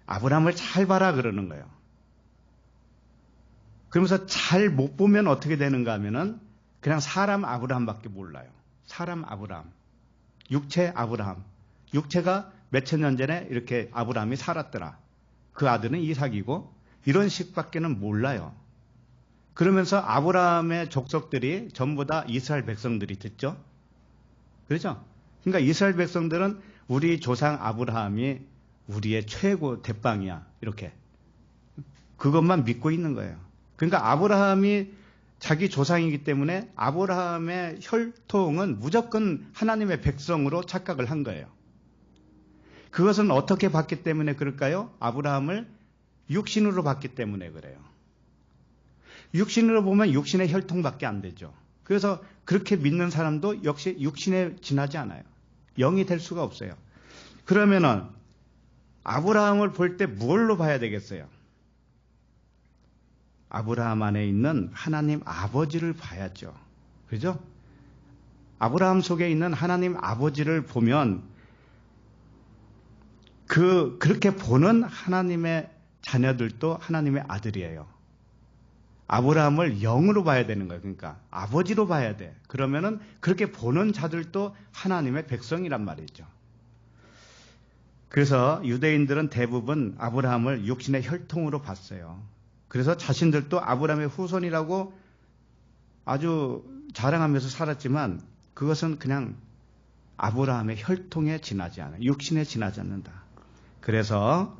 아브라함을 잘 봐라 그러는 거예요. 그러면서 잘 못 보면 어떻게 되는가 하면은 그냥 사람 아브라함밖에 몰라요. 사람 아브라함. 육체 아브라함. 육체가 몇천 년 전에 이렇게 아브라함이 살았더라. 그 아들은 이삭이고 이런 식밖에는 몰라요. 그러면서 아브라함의 족속들이 전부 다 이스라엘 백성들이 됐죠. 그렇죠? 그러니까 이스라엘 백성들은 우리 조상 아브라함이 우리의 최고 대빵이야. 이렇게. 그것만 믿고 있는 거예요. 그러니까 아브라함이 자기 조상이기 때문에 아브라함의 혈통은 무조건 하나님의 백성으로 착각을 한 거예요. 그것은 어떻게 봤기 때문에 그럴까요? 아브라함을 육신으로 봤기 때문에 그래요. 육신으로 보면 육신의 혈통밖에 안 되죠. 그래서 그렇게 믿는 사람도 역시 육신에 지나지 않아요. 영이 될 수가 없어요. 그러면은 아브라함을 볼 때 뭘로 봐야 되겠어요? 아브라함 안에 있는 하나님 아버지를 봐야죠. 그죠? 아브라함 속에 있는 하나님 아버지를 보면 그렇게 보는 하나님의 자녀들도 하나님의 아들이에요. 아브라함을 영으로 봐야 되는 거예요. 그러니까 아버지로 봐야 돼. 그러면은 그렇게 보는 자들도 하나님의 백성이란 말이죠. 그래서 유대인들은 대부분 아브라함을 육신의 혈통으로 봤어요. 그래서 자신들도 아브라함의 후손이라고 아주 자랑하면서 살았지만 그것은 그냥 아브라함의 혈통에 지나지 않아요. 육신에 지나지 않는다. 그래서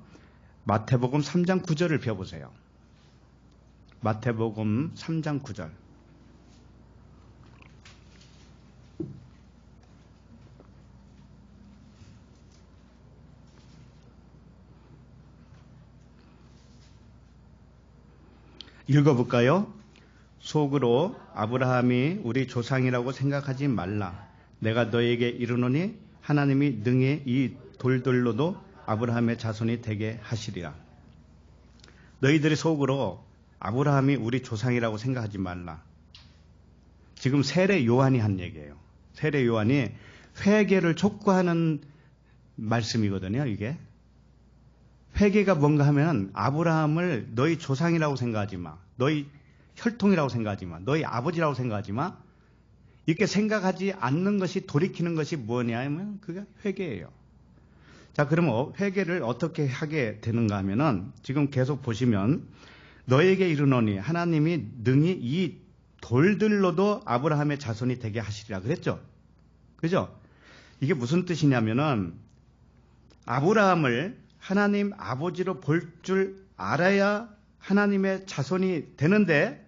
마태복음 3장 9절을 펴보세요. 마태복음 3장 9절. 읽어볼까요? 속으로 아브라함이 우리 조상이라고 생각하지 말라. 내가 너에게 이르노니 하나님이 능히 이 돌들로도 아브라함의 자손이 되게 하시리라. 너희들이 속으로 아브라함이 우리 조상이라고 생각하지 말라. 지금 세례 요한이 한 얘기예요. 세례 요한이 회개를 촉구하는 말씀이거든요. 이게 회개가 뭔가 하면 아브라함을 너희 조상이라고 생각하지 마. 너희 혈통이라고 생각하지 마. 너희 아버지라고 생각하지 마. 이렇게 생각하지 않는 것이 돌이키는 것이 뭐냐면 그게 회개예요. 자, 그러면 회개를 어떻게 하게 되는가 하면은 지금 계속 보시면 너에게 이르노니 하나님이 능히 이 돌들로도 아브라함의 자손이 되게 하시리라 그랬죠. 그죠? 이게 무슨 뜻이냐면은 아브라함을 하나님 아버지로 볼 줄 알아야 하나님의 자손이 되는데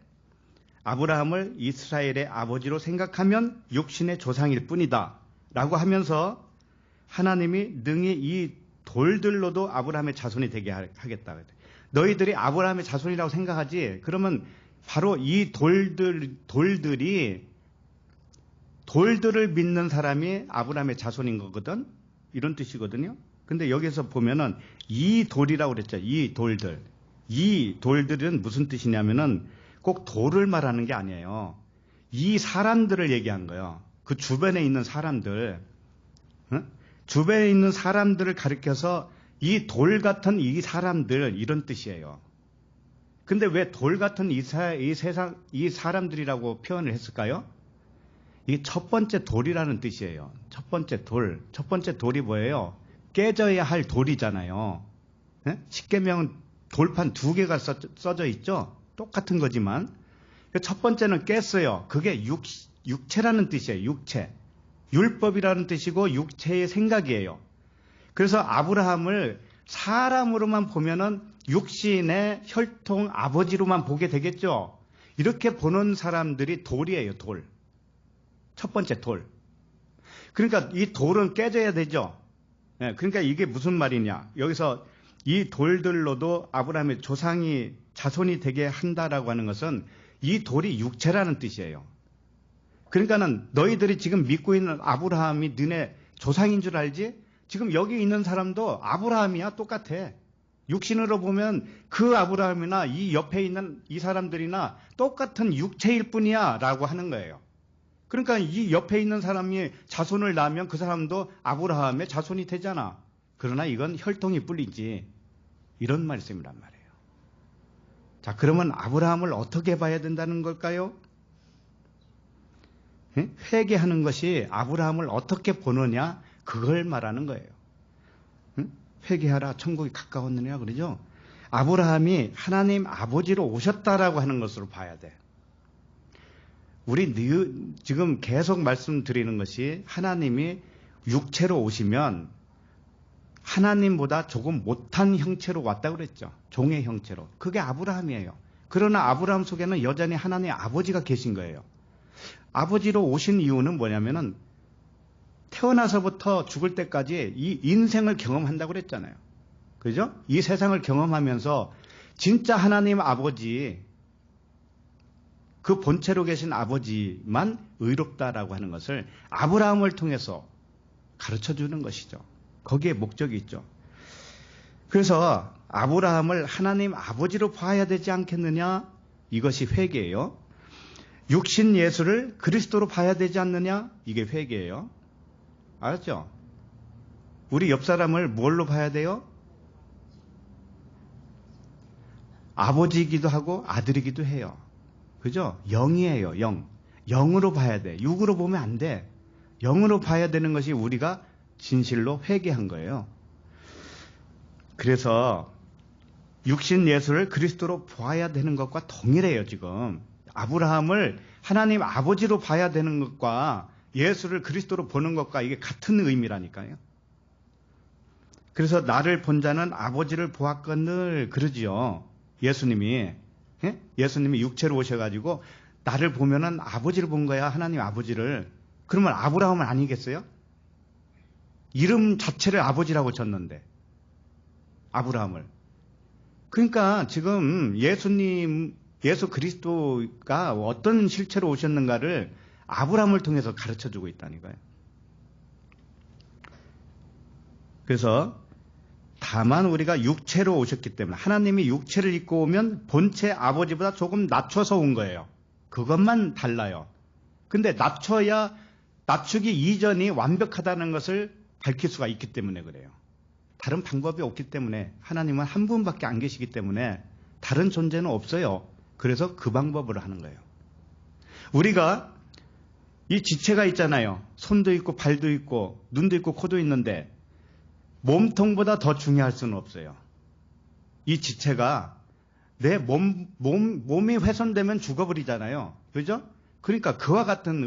아브라함을 이스라엘의 아버지로 생각하면 육신의 조상일 뿐이다 라고 하면서 하나님이 능히 이 돌들로도 아브라함의 자손이 되게 하겠다. 너희들이 아브라함의 자손이라고 생각하지 그러면 바로 이 돌들이 돌들을 믿는 사람이 아브라함의 자손인 거거든. 이런 뜻이거든요. 근데 여기서 보면은 이 돌이라고 그랬죠. 이 돌들. 이 돌들은 무슨 뜻이냐면은 꼭 돌을 말하는 게 아니에요. 이 사람들을 얘기한 거예요. 그 주변에 있는 사람들. 주변에 있는 사람들을 가리켜서 이 돌 같은 이 사람들 이런 뜻이에요. 근데 왜 돌 같은 이 사람들이라고 표현을 했을까요? 이게 첫 번째 돌이라는 뜻이에요. 첫 번째 돌. 첫 번째 돌이 뭐예요? 깨져야 할 돌이잖아요. 십계명은 돌판 2개가 써져 있죠? 똑같은 거지만. 첫 번째는 깼어요. 그게 육체라는 뜻이에요. 육체. 율법이라는 뜻이고 육체의 생각이에요. 그래서 아브라함을 사람으로만 보면은 육신의 혈통 아버지로만 보게 되겠죠. 이렇게 보는 사람들이 돌이에요. 돌. 첫 번째 돌. 그러니까 이 돌은 깨져야 되죠. 그러니까 이게 무슨 말이냐. 여기서 이 돌들로도 아브라함의 자손이 되게 한다라고 하는 것은 이 돌이 육체라는 뜻이에요. 그러니까는 너희들이 지금 믿고 있는 아브라함이 너네 조상인 줄 알지? 지금 여기 있는 사람도 아브라함이야. 똑같아. 육신으로 보면 그 아브라함이나 이 옆에 있는 이 사람들이나 똑같은 육체일 뿐이야 라고 하는 거예요. 그러니까 이 옆에 있는 사람이 자손을 낳으면 그 사람도 아브라함의 자손이 되잖아. 그러나 이건 혈통이 뿐이지. 이런 말씀이란 말이에요. 자, 그러면 아브라함을 어떻게 봐야 된다는 걸까요? 회개하는 것이 아브라함을 어떻게 보느냐 그걸 말하는 거예요. 회개하라 천국이 가까웠느냐 그러죠. 아브라함이 하나님 아버지로 오셨다라고 하는 것으로 봐야 돼. 우리 지금 계속 말씀드리는 것이 하나님이 육체로 오시면 하나님보다 조금 못한 형체로 왔다고 그랬죠. 종의 형체로. 그게 아브라함이에요. 그러나 아브라함 속에는 여전히 하나님의 아버지가 계신 거예요. 아버지로 오신 이유는 뭐냐면은 태어나서부터 죽을 때까지 이 인생을 경험한다고 그랬잖아요. 그죠? 이 세상을 경험하면서 진짜 하나님 아버지 그 본체로 계신 아버지만 의롭다라고 하는 것을 아브라함을 통해서 가르쳐주는 것이죠. 거기에 목적이 있죠. 그래서 아브라함을 하나님 아버지로 봐야 되지 않겠느냐? 이것이 회개예요. 육신 예수를 그리스도로 봐야 되지 않느냐? 이게 회개예요. 알았죠? 우리 옆 사람을 뭘로 봐야 돼요? 아버지이기도 하고 아들이기도 해요. 그죠? 영이에요, 영. 영으로 봐야 돼. 육으로 보면 안 돼. 영으로 봐야 되는 것이 우리가 진실로 회개한 거예요. 그래서 육신 예수를 그리스도로 보아야 되는 것과 동일해요, 지금. 아브라함을 하나님 아버지로 봐야 되는 것과 예수를 그리스도로 보는 것과 이게 같은 의미라니까요. 그래서 나를 본 자는 아버지를 보았거늘 그러지요. 예수님이. 예? 예수님이 육체로 오셔가지고 나를 보면은 아버지를 본 거야, 하나님 아버지를. 그러면 아브라함은 아니겠어요? 이름 자체를 아버지라고 졌는데. 아브라함을. 그러니까 지금 예수 그리스도가 어떤 실체로 오셨는가를 아브라함을 통해서 가르쳐주고 있다니까요. 그래서 다만 우리가 육체로 오셨기 때문에 하나님이 육체를 입고 오면 본체 아버지보다 조금 낮춰서 온 거예요. 그것만 달라요. 근데 낮추기 이전이 완벽하다는 것을 밝힐 수가 있기 때문에 그래요. 다른 방법이 없기 때문에 하나님은 한 분밖에 안 계시기 때문에 다른 존재는 없어요. 그래서 그 방법으로 하는 거예요. 우리가 이 지체가 있잖아요. 손도 있고 발도 있고 눈도 있고 코도 있는데 몸통보다 더 중요할 수는 없어요. 이 지체가 내 몸이 훼손되면 죽어버리잖아요. 그죠? 그러니까 그와 같은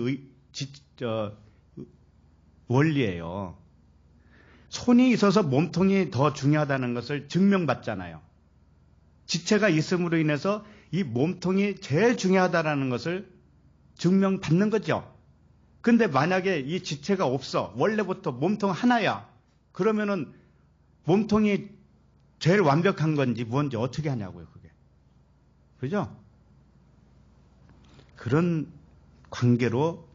원리예요. 손이 있어서 몸통이 더 중요하다는 것을 증명받잖아요. 지체가 있음으로 인해서 이 몸통이 제일 중요하다는 것을 증명받는 거죠. 근데 만약에 이 지체가 없어. 원래부터 몸통 하나야. 그러면은 몸통이 제일 완벽한 건지 뭔지 어떻게 하냐고요, 그게. 그죠? 그런 관계로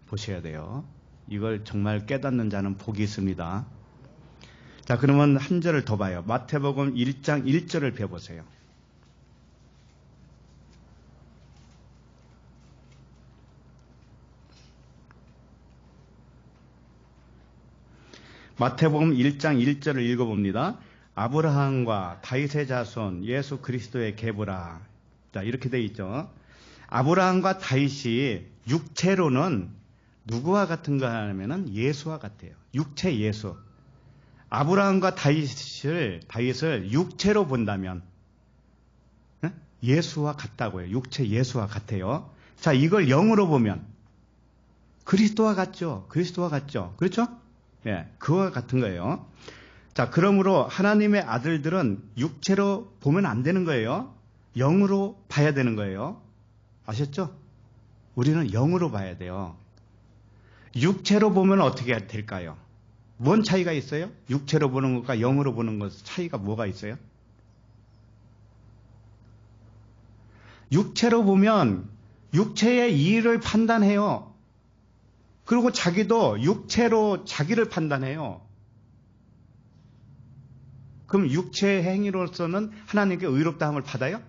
보셔야 돼요. 이걸 정말 깨닫는 자는 복이 있습니다. 자, 그러면 한 절을 더 봐요. 마태복음 1장 1절을 펴보세요. 마태복음 1장 1절을 읽어봅니다. 아브라함과 다윗의 자손 예수 그리스도의 계보라. 자, 이렇게 돼 있죠. 아브라함과 다윗이 육체로는 누구와 같은가 하면은 예수와 같아요. 육체 예수. 아브라함과 다윗을 육체로 본다면 예수와 같다고요. 육체 예수와 같아요. 자, 이걸 영으로 보면 그리스도와 같죠. 그리스도와 같죠. 그렇죠? 예, 그와 같은 거예요. 자, 그러므로 하나님의 아들들은 육체로 보면 안 되는 거예요. 영으로 봐야 되는 거예요. 아셨죠? 우리는 영으로 봐야 돼요. 육체로 보면 어떻게 될까요? 뭔 차이가 있어요? 육체로 보는 것과 영으로 보는 것 차이가 뭐가 있어요? 육체로 보면 육체의 이의를 판단해요. 그리고 자기도 육체로 자기를 판단해요. 그럼 육체의 행위로서는 하나님께 의롭다함을 받아요?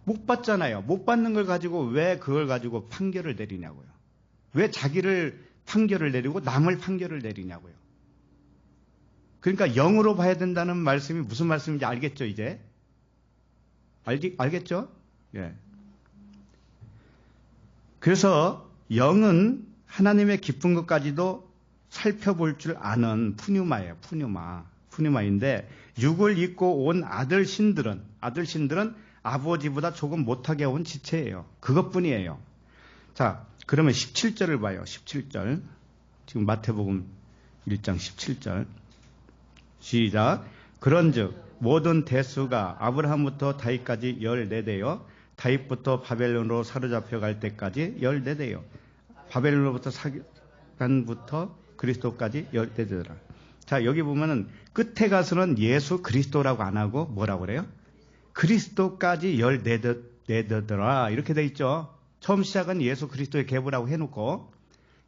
못 받잖아요. 못 받는 걸 가지고 왜 그걸 가지고 판결을 내리냐고요. 왜 자기를 판결을 내리고 남을 판결을 내리냐고요. 그러니까 영으로 봐야 된다는 말씀이 무슨 말씀인지 알겠죠, 이제? 알겠죠? 예. 그래서 영은 하나님의 기쁜 것까지도 살펴볼 줄 아는 푸뉴마예요. 푸뉴마인데 육을 입고 온 아들신들은 아버지보다 조금 못하게 온 지체예요. 그것뿐이에요. 자, 그러면 17절을 봐요. 17절. 지금 마태복음 1장 17절. 시작. 그런즉 모든 대수가 아브라함부터 다윗까지 14대요. 다윗부터 바벨론으로 사로잡혀 갈 때까지 14대요. 바벨론으로부터 사간부터 그리스도까지 14대더라. 자, 여기 보면은 끝에 가서는 예수 그리스도라고 안 하고 뭐라고 그래요? 그리스도까지 14대더라 이렇게 돼 있죠. 처음 시작은 예수 그리스도의 계보라고 해놓고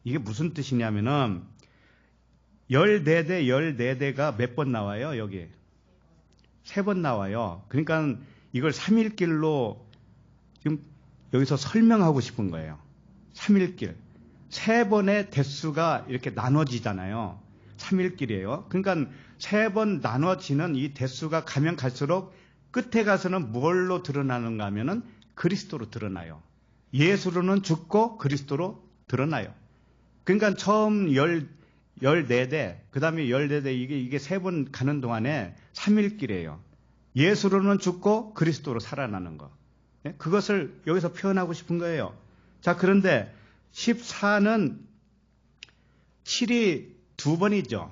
이게 무슨 뜻이냐면은 14대 14대가 몇 번 나와요? 여기 3번 나와요. 그러니까 이걸 3일길로 지금 여기서 설명하고 싶은 거예요. 3일길 3번의 대수가 이렇게 나눠지잖아요. 3일길이에요. 그러니까 3번 나눠지는 이 대수가 가면 갈수록 끝에 가서는 뭘로 드러나는가 하면은 그리스도로 드러나요. 예수로는 죽고 그리스도로 드러나요. 그러니까 처음 14대, 그 다음에 14대, 이게 3번 가는 동안에 3일길이에요. 예수로는 죽고 그리스도로 살아나는 거. 그것을 여기서 표현하고 싶은 거예요. 자, 그런데 14는 7이 2번이죠.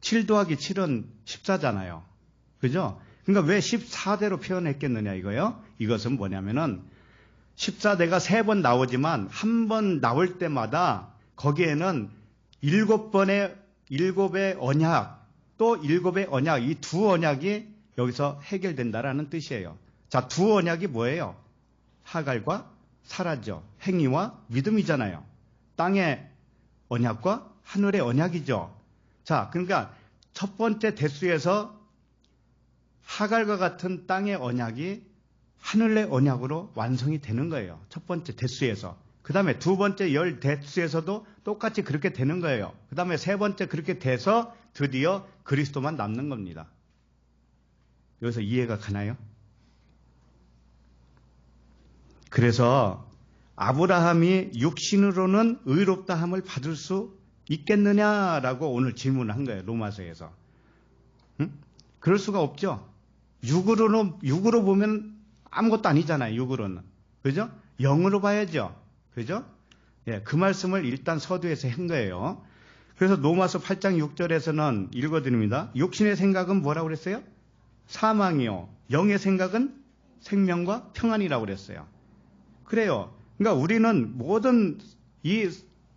7 더하기 7은 14잖아요. 그죠? 그러니까 왜 14대로 표현했겠느냐 이거요? 이것은 뭐냐면은 14대가 3번 나오지만 한 번 나올 때마다 거기에는 7의 언약, 또 7의 언약, 이 두 언약이 여기서 해결된다라는 뜻이에요. 자, 두 언약이 뭐예요? 하갈과 사라죠. 행위와 믿음이잖아요. 땅의 언약과 하늘의 언약이죠. 자, 그러니까 첫 번째 대수에서 하갈과 같은 땅의 언약이 하늘의 언약으로 완성이 되는 거예요. 첫 번째 대수에서. 그 다음에 두 번째 대수에서도 똑같이 그렇게 되는 거예요. 그 다음에 세 번째 그렇게 돼서 드디어 그리스도만 남는 겁니다. 여기서 이해가 가나요? 그래서 아브라함이 육신으로는 의롭다함을 받을 수 있겠느냐라고 오늘 질문을 한 거예요. 로마서에서. 응? 그럴 수가 없죠. 육으로 보면 아무것도 아니잖아요. 육으로는. 그죠? 영으로 봐야죠. 그죠? 예, 그 말씀을 일단 서두에서 한 거예요. 그래서 로마서 8장 6절에서는 읽어드립니다. 육신의 생각은 뭐라고 그랬어요? 사망이요. 영의 생각은 생명과 평안이라고 그랬어요. 그래요. 그러니까 우리는 모든 이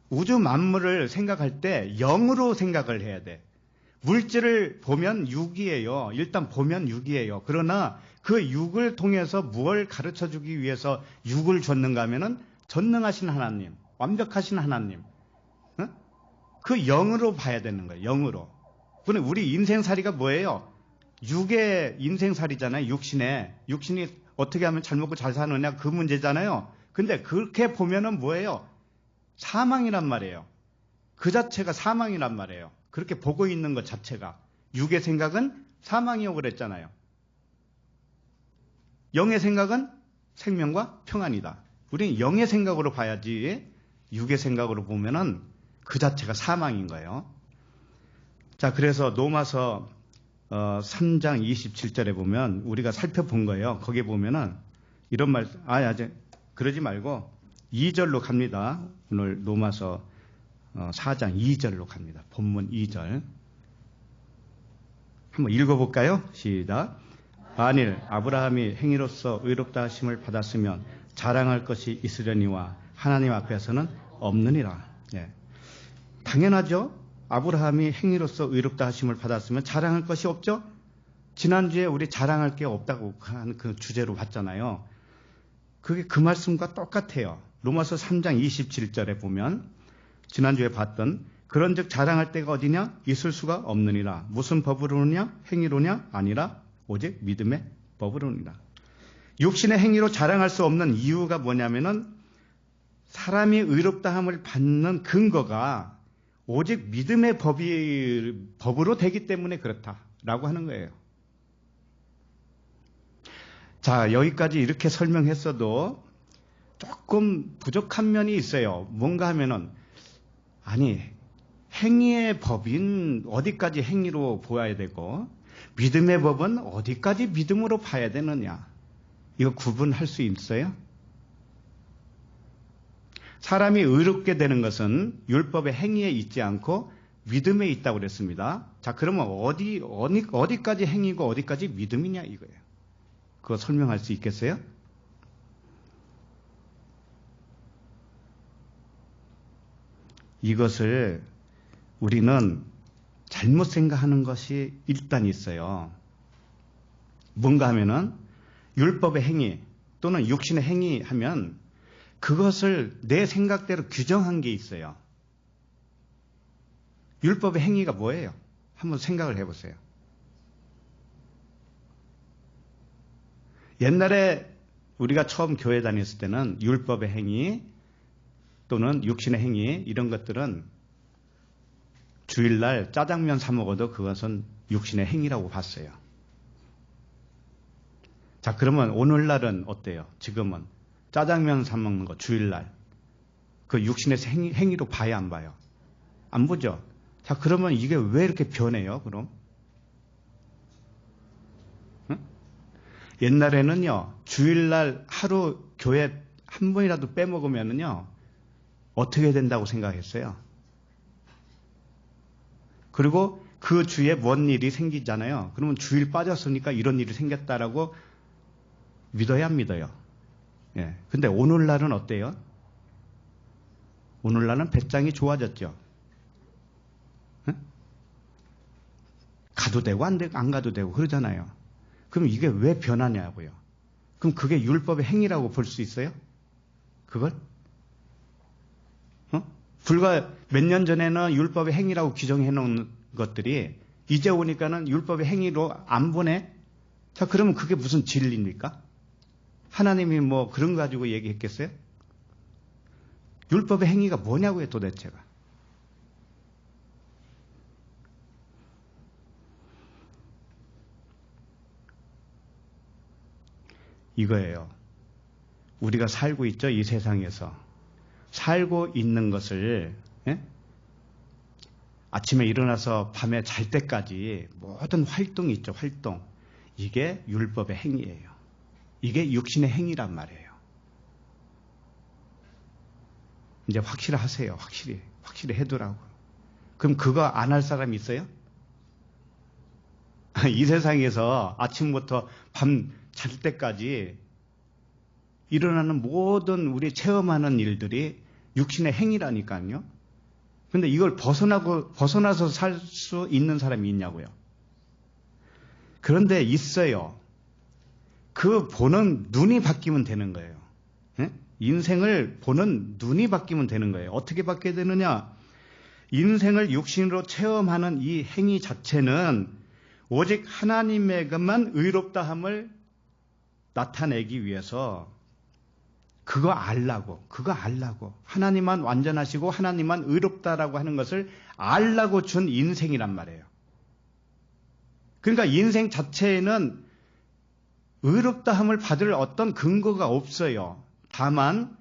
우주 만물을 생각할 때 영으로 생각을 해야 돼. 물질을 보면 육이에요. 일단 보면 육이에요. 그러나 그 육을 통해서 무엇을 가르쳐주기 위해서 육을 줬는가 하면은 전능하신 하나님, 완벽하신 하나님, 그 영으로 봐야 되는 거예요. 영으로. 그런데 우리 인생살이가 뭐예요? 육의 인생살이잖아요. 육신이 어떻게 하면 잘 먹고 잘 사느냐 그 문제잖아요. 근데 그렇게 보면은 뭐예요? 사망이란 말이에요. 그 자체가 사망이란 말이에요. 그렇게 보고 있는 것 자체가. 육의 생각은 사망이라고 그랬잖아요. 영의 생각은 생명과 평안이다. 우리는 영의 생각으로 봐야지 육의 생각으로 보면은 그 자체가 사망인 거예요. 자, 그래서 로마서 3장 27절에 보면 우리가 살펴본 거예요. 거기에 보면은 이런 말, 아직 그러지 말고 2절로 갑니다. 오늘 로마서 4장 2절로 갑니다. 본문 2절. 한번 읽어볼까요? 시작. 만일 아브라함이 행위로서 의롭다 하심을 받았으면 자랑할 것이 있으려니와 하나님 앞에서는 없느니라. 예. 당연하죠. 아브라함이 행위로서 의롭다 하심을 받았으면 자랑할 것이 없죠. 지난주에 우리 자랑할 게 없다고 하는 그 주제로 봤잖아요. 그게 그 말씀과 똑같아요. 로마서 3장 27절에 보면 지난주에 봤던 그런즉 자랑할 데가 어디냐? 있을 수가 없느니라. 무슨 법으로냐? 행위로냐? 아니라 오직 믿음의 법으로니라. 육신의 행위로 자랑할 수 없는 이유가 뭐냐면은 사람이 의롭다함을 받는 근거가 오직 믿음의 법으로 되기 때문에 그렇다라고 하는 거예요. 자, 여기까지 이렇게 설명했어도 조금 부족한 면이 있어요. 뭔가 하면은 아니 행위의 법인 어디까지 행위로 보아야 되고 믿음의 법은 어디까지 믿음으로 봐야 되느냐. 이거 구분할 수 있어요? 사람이 의롭게 되는 것은 율법의 행위에 있지 않고 믿음에 있다고 그랬습니다. 자, 그러면 어디까지 행위고 어디까지 믿음이냐 이거예요. 그거 설명할 수 있겠어요? 이것을 우리는 잘못 생각하는 것이 일단 있어요. 뭔가 하면은 율법의 행위, 또는 육신의 행위 하면 그것을 내 생각대로 규정한 게 있어요. 율법의 행위가 뭐예요? 한번 생각을 해보세요. 옛날에 우리가 처음 교회 다녔을 때는 율법의 행위 또는 육신의 행위 이런 것들은 주일날 짜장면 사 먹어도 그것은 육신의 행위라고 봤어요. 자, 그러면 오늘날은 어때요? 지금은 짜장면 사 먹는 거 주일날 그 육신의 행위로 봐야 안 봐요? 안 보죠? 자, 그러면 이게 왜 이렇게 변해요? 그럼? 응? 옛날에는요, 주일날 하루 교회 한 번이라도 빼먹으면은요, 어떻게 된다고 생각했어요? 그리고 그 주에 뭔 일이 생기잖아요. 그러면 주일 빠졌으니까 이런 일이 생겼다라고 믿어야 안 믿어요. 예. 근데 오늘날은 어때요? 오늘날은 배짱이 좋아졌죠. 응? 가도 되고 안 가도 되고 그러잖아요. 그럼 이게 왜 변하냐고요. 그럼 그게 율법의 행위라고 볼 수 있어요? 그걸? 불과 몇 년 전에는 율법의 행위라고 규정해 놓은 것들이 이제 오니까는 율법의 행위로 안 보내? 자, 그러면 그게 무슨 진리입니까? 하나님이 뭐 그런 거 가지고 얘기했겠어요? 율법의 행위가 뭐냐고요, 도대체가. 이거예요. 우리가 살고 있죠, 이 세상에서. 살고 있는 것을 아침에 일어나서 밤에 잘 때까지 모든 활동이 있죠, 활동. 이게 율법의 행위예요. 이게 육신의 행위란 말이에요. 이제 확실하세요. 확실히 해두라고. 그럼 그거 안 할 사람이 있어요? 이 세상에서 아침부터 밤 잘 때까지 일어나는 모든 우리 체험하는 일들이 육신의 행위라니까요. 근데 이걸 벗어나서 살 수 있는 사람이 있냐고요. 그런데 있어요. 그 보는 눈이 바뀌면 되는 거예요. 인생을 보는 눈이 바뀌면 되는 거예요. 어떻게 바뀌게 되느냐? 인생을 육신으로 체험하는 이 행위 자체는 오직 하나님에게만 의롭다함을 나타내기 위해서 그거 알라고 하나님만 완전하시고 하나님만 의롭다라고 하는 것을 알라고 준 인생이란 말이에요. 그러니까 인생 자체에는 의롭다함을 받을 어떤 근거가 없어요. 다만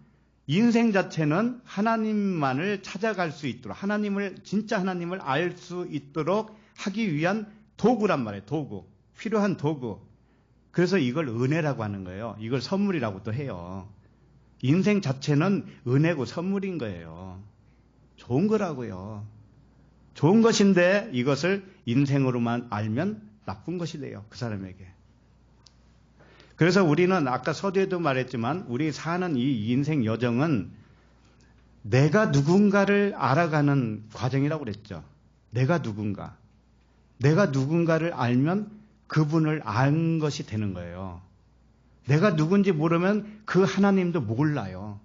인생 자체는 하나님만을 찾아갈 수 있도록 진짜 하나님을 알 수 있도록 하기 위한 도구란 말이에요. 도구. 필요한 도구. 그래서 이걸 은혜라고 하는 거예요. 이걸 선물이라고 또 해요. 인생 자체는 은혜고 선물인 거예요. 좋은 거라고요. 좋은 것인데 이것을 인생으로만 알면 나쁜 것이 돼요. 그 사람에게. 그래서 우리는 아까 서두에도 말했지만 우리 사는 이 인생 여정은 내가 누군가를 알아가는 과정이라고 그랬죠. 내가 누군가를 알면 그분을 안 것이 되는 거예요. 내가 누군지 모르면 그 하나님도 몰라요.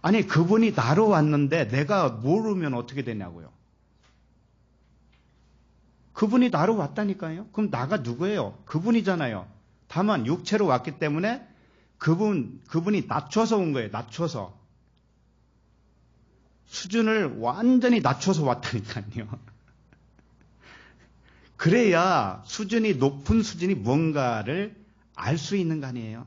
아니, 그분이 나로 왔는데 내가 모르면 어떻게 되냐고요. 그분이 나로 왔다니까요. 그럼 나가 누구예요? 그분이잖아요. 다만 육체로 왔기 때문에 그분이 낮춰서 온 거예요. 낮춰서. 수준을 완전히 낮춰서 왔다니까요. 그래야 높은 수준이 뭔가를 알 수 있는 거 아니에요.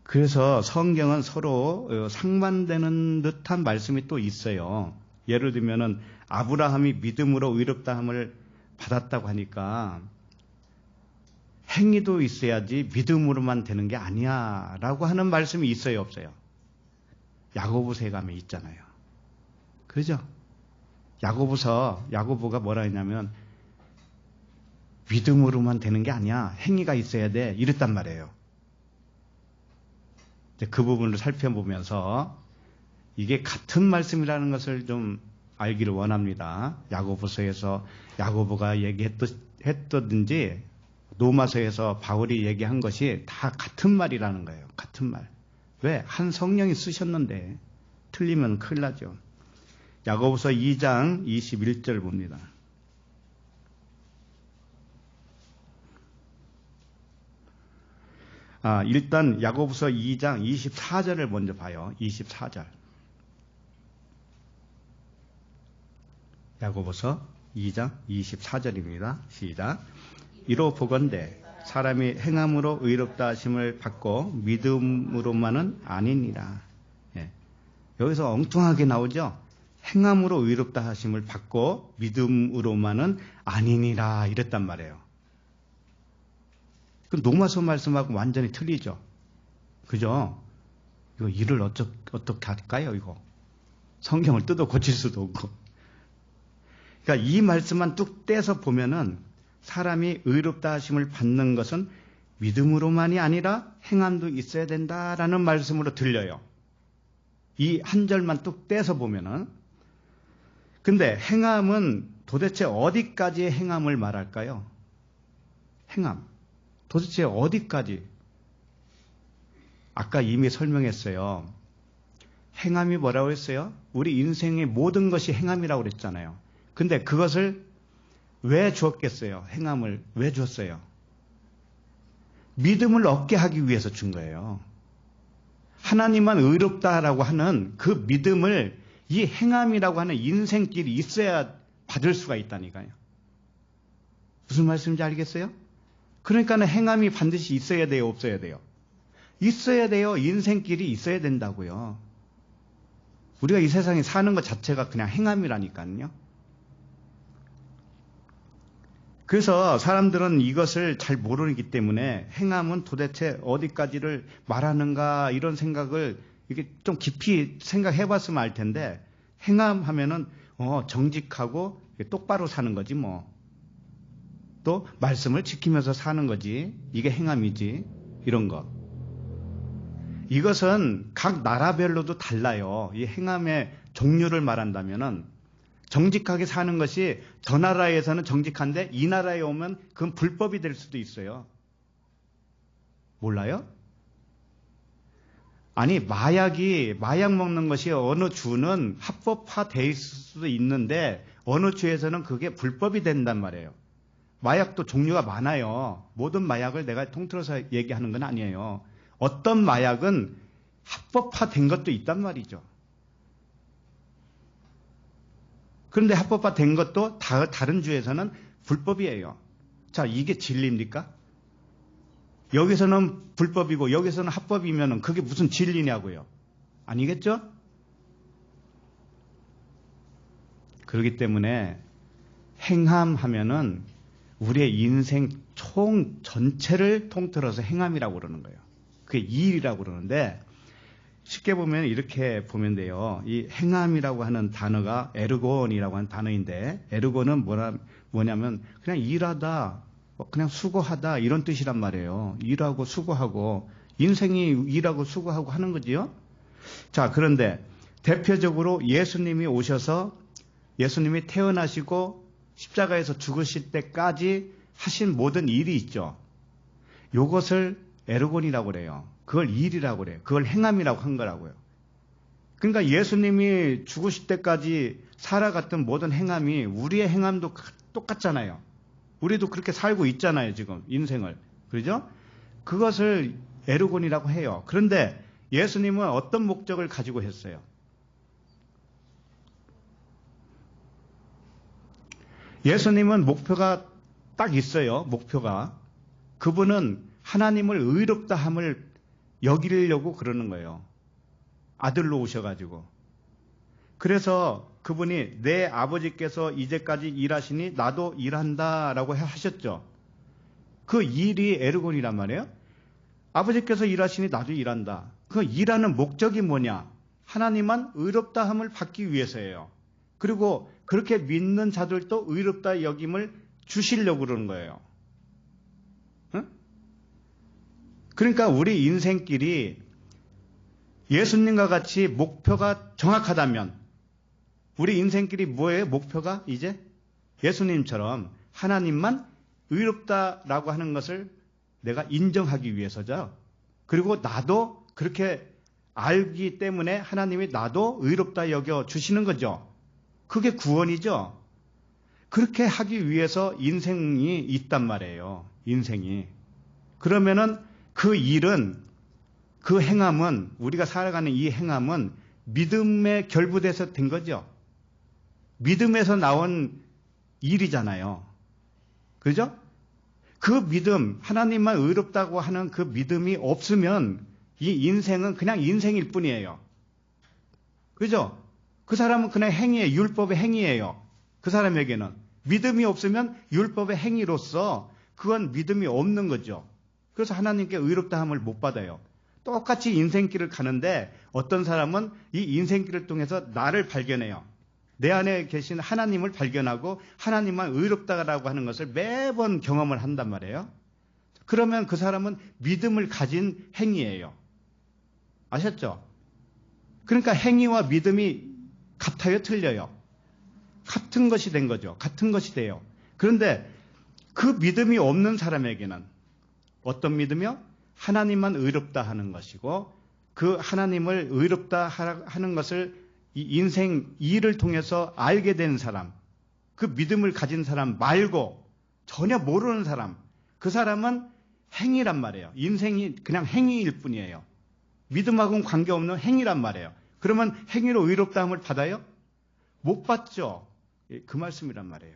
그래서 성경은 서로 상반되는 듯한 말씀이 또 있어요. 예를 들면은 아브라함이 믿음으로 의롭다함을 받았다고 하니까 행위도 있어야지 믿음으로만 되는 게 아니야 라고 하는 말씀이 있어요, 없어요? 야고보서에 가면 있잖아요. 그죠? 야고보가 뭐라 했냐면 믿음으로만 되는 게 아니야. 행위가 있어야 돼. 이랬단 말이에요. 이제 그 부분을 살펴보면서 이게 같은 말씀이라는 것을 좀 알기를 원합니다. 야고보서에서 야고보가 얘기했던지 로마서에서 바울이 얘기한 것이 다 같은 말이라는 거예요. 같은 말. 왜? 한 성령이 쓰셨는데 틀리면 큰일 나죠. 야고보서 2장 21절 봅니다. 일단 야고보서 2장 24절을 먼저 봐요. 24절. 야고보서 2장 24절입니다. 시작. 이로 보건대 사람이 행함으로 의롭다 하심을 받고 믿음으로만은 아니니라. 예. 여기서 엉뚱하게 나오죠. 행함으로 의롭다 하심을 받고 믿음으로만은 아니니라 이랬단 말이에요. 그 로마서 말씀하고 완전히 틀리죠. 그죠? 이거 일을 어떻게 할까요, 이거? 성경을 뜯어 고칠 수도 없고. 그러니까 이 말씀만 뚝 떼서 보면은 사람이 의롭다 하심을 받는 것은 믿음으로만이 아니라 행함도 있어야 된다라는 말씀으로 들려요. 이 한 절만 뚝 떼서 보면은. 근데 행함은 도대체 어디까지의 행함을 말할까요? 행함. 도대체 어디까지? 아까 이미 설명했어요. 행함이 뭐라고 했어요? 우리 인생의 모든 것이 행함이라고 그랬잖아요. 근데 그것을 왜 주었겠어요? 행함을 왜 주었어요? 믿음을 얻게 하기 위해서 준 거예요. 하나님만 의롭다라고 하는 그 믿음을 이 행함이라고 하는 인생길이 있어야 받을 수가 있다니까요. 무슨 말씀인지 알겠어요? 그러니까는 행함이 반드시 있어야 돼요, 없어야 돼요? 있어야 돼요. 인생길이 있어야 된다고요. 우리가 이 세상에 사는 것 자체가 그냥 행함이라니까요. 그래서 사람들은 이것을 잘 모르기 때문에 행함은 도대체 어디까지를 말하는가 이런 생각을 이게 좀 깊이 생각해 봤으면 알 텐데 행함 하면은 정직하고 똑바로 사는 거지 뭐. 또 말씀을 지키면서 사는 거지. 이게 행함이지. 이런 거. 이것은 각 나라별로도 달라요. 이 행함의 종류를 말한다면은 정직하게 사는 것이 저 나라에서는 정직한데 이 나라에 오면 그건 불법이 될 수도 있어요. 몰라요? 아니 마약 먹는 것이 어느 주는 합법화되어 있을 수도 있는데 어느 주에서는 그게 불법이 된단 말이에요. 마약도 종류가 많아요. 모든 마약을 내가 통틀어서 얘기하는 건 아니에요. 어떤 마약은 합법화된 것도 있단 말이죠. 그런데 합법화된 것도 다른 주에서는 불법이에요. 자, 이게 진리입니까? 여기서는 불법이고 여기서는 합법이면 그게 무슨 진리냐고요. 아니겠죠? 그렇기 때문에 행함하면은 우리의 인생 총 전체를 통틀어서 행함이라고 그러는 거예요. 그게 일이라고 그러는데 쉽게 보면 이렇게 보면 돼요. 이 행함이라고 하는 단어가 에르곤이라고 하는 단어인데 에르곤은 뭐냐면 그냥 일하다, 그냥 수고하다 이런 뜻이란 말이에요. 일하고 수고하고 인생이 일하고 수고하고 하는 거지요. 자, 그런데 대표적으로 예수님이 오셔서 예수님이 태어나시고 십자가에서 죽으실 때까지 하신 모든 일이 있죠. 요것을 에르곤이라고 그래요. 그걸 일이라고 그래요. 그걸 행함이라고 한 거라고요. 그러니까 예수님이 죽으실 때까지 살아갔던 모든 행함이 우리의 행함도 똑같잖아요. 우리도 그렇게 살고 있잖아요, 지금 인생을. 그렇죠? 그것을 에르곤이라고 해요. 그런데 예수님은 어떤 목적을 가지고 했어요? 예수님은 목표가 딱 있어요. 목표가. 그분은 하나님을 의롭다함을 여기려고 그러는 거예요. 아들로 오셔가지고. 그래서 그분이 내 아버지께서 이제까지 일하시니 나도 일한다라고 하셨죠. 그 일이 에르곤이란 말이에요. 아버지께서 일하시니 나도 일한다. 그 일하는 목적이 뭐냐? 하나님만 의롭다함을 받기 위해서예요. 그리고 그렇게 믿는 자들도 의롭다 여김을 주시려고 그러는 거예요. 응? 그러니까 우리 인생길이 예수님과 같이 목표가 정확하다면 우리 인생길이 뭐예요? 목표가 이제 예수님처럼 하나님만 의롭다라고 하는 것을 내가 인정하기 위해서죠. 그리고 나도 그렇게 알기 때문에 하나님이 나도 의롭다 여겨 주시는 거죠. 그게 구원이죠. 그렇게 하기 위해서 인생이 있단 말이에요. 인생이. 그러면은 그 일은, 그 행함은, 우리가 살아가는 이 행함은 믿음에 결부돼서 된 거죠. 믿음에서 나온 일이잖아요. 그죠? 그 믿음, 하나님만 의롭다고 하는 그 믿음이 없으면 이 인생은 그냥 인생일 뿐이에요. 그죠? 그 사람은 그냥 행위예요. 율법의 행위예요. 그 사람에게는. 믿음이 없으면 율법의 행위로서 그건 믿음이 없는 거죠. 그래서 하나님께 의롭다함을 못 받아요. 똑같이 인생길을 가는데 어떤 사람은 이 인생길을 통해서 나를 발견해요. 내 안에 계신 하나님을 발견하고 하나님만 의롭다라고 하는 것을 매번 경험을 한단 말이에요. 그러면 그 사람은 믿음을 가진 행위예요. 아셨죠? 그러니까 행위와 믿음이 같아요? 틀려요? 같은 것이 된 거죠. 같은 것이 돼요. 그런데 그 믿음이 없는 사람에게는 어떤 믿음이요? 하나님만 의롭다 하는 것이고 그 하나님을 의롭다 하는 것을 이 인생 일을 통해서 알게 된 사람, 그 믿음을 가진 사람 말고 전혀 모르는 사람, 그 사람은 행위란 말이에요. 인생이 그냥 행위일 뿐이에요. 믿음하고는 관계없는 행위란 말이에요. 그러면 행위로 의롭다함을 받아요? 못 받죠. 그 말씀이란 말이에요.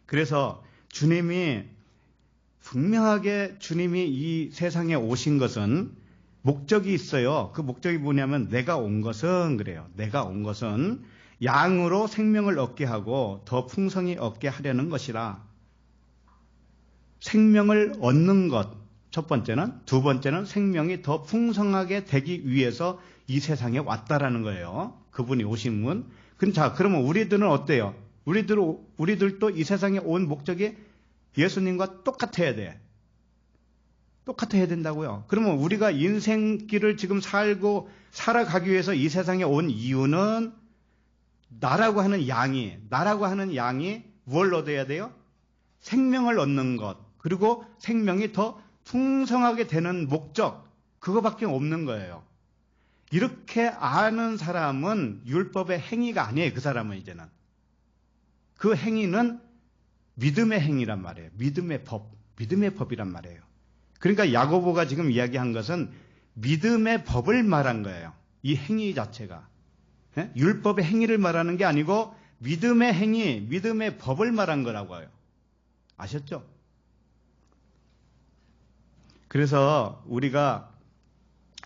그래서 주님이 분명하게 주님이 이 세상에 오신 것은 목적이 있어요. 그 목적이 뭐냐면 내가 온 것은 그래요. 내가 온 것은 양으로 생명을 얻게 하고 더 풍성히 얻게 하려는 것이라. 생명을 얻는 것 첫 번째는, 두 번째는 생명이 더 풍성하게 되기 위해서 이 세상에 왔다라는 거예요. 그분이 오신 분. 자, 그러면 우리들은 어때요? 우리들도 이 세상에 온 목적이 예수님과 똑같아야 돼. 똑같아야 된다고요. 그러면 우리가 인생길을 지금 살아가기 위해서 이 세상에 온 이유는 나라고 하는 양이 뭘 얻어야 돼요? 생명을 얻는 것. 그리고 생명이 더 풍성하게 되는 목적. 그거밖에 없는 거예요. 이렇게 아는 사람은 율법의 행위가 아니에요. 그 사람은 이제는. 그 행위는 믿음의 행위란 말이에요. 믿음의 법이란 말이에요. 그러니까 야고보가 지금 이야기한 것은 믿음의 법을 말한 거예요. 이 행위 자체가. 율법의 행위를 말하는 게 아니고 믿음의 행위, 믿음의 법을 말한 거라고요. 아셨죠? 그래서 우리가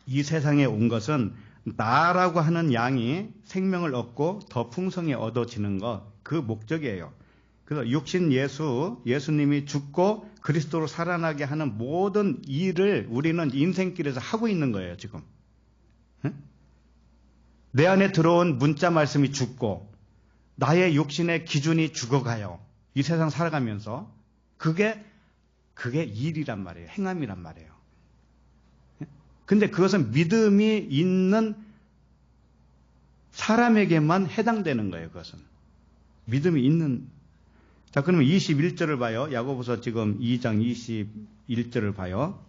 이 세상에 온 것은 나라고 하는 양이 생명을 얻고 더 풍성히 얻어지는 것, 그 목적이에요. 그래서 육신 예수님이 죽고 그리스도로 살아나게 하는 모든 일을 우리는 인생길에서 하고 있는 거예요, 지금. 내 안에 들어온 문자 말씀이 죽고 나의 육신의 기준이 죽어가요. 이 세상 살아가면서. 그게 일이란 말이에요. 행함이란 말이에요. 근데 그것은 믿음이 있는 사람에게만 해당되는 거예요, 그것은. 믿음이 있는. 자, 그러면 21절을 봐요. 야고보서 지금 2장 21절을 봐요.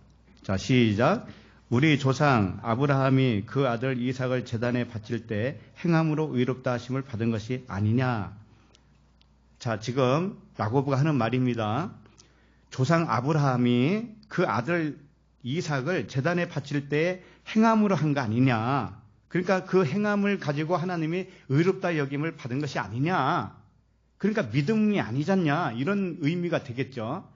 자, 시작. 우리 조상 아브라함이 그 아들 이삭을 제단에 바칠 때 행함으로 의롭다 하심을 받은 것이 아니냐. 자, 지금 야고보가 하는 말입니다. 조상 아브라함이 그 아들 이삭을 제단에 바칠 때 행함으로 한 거 아니냐. 그러니까 그 행함을 가지고 하나님이 의롭다 여김을 받은 것이 아니냐. 그러니까 믿음이 아니잖냐. 이런 의미가 되겠죠.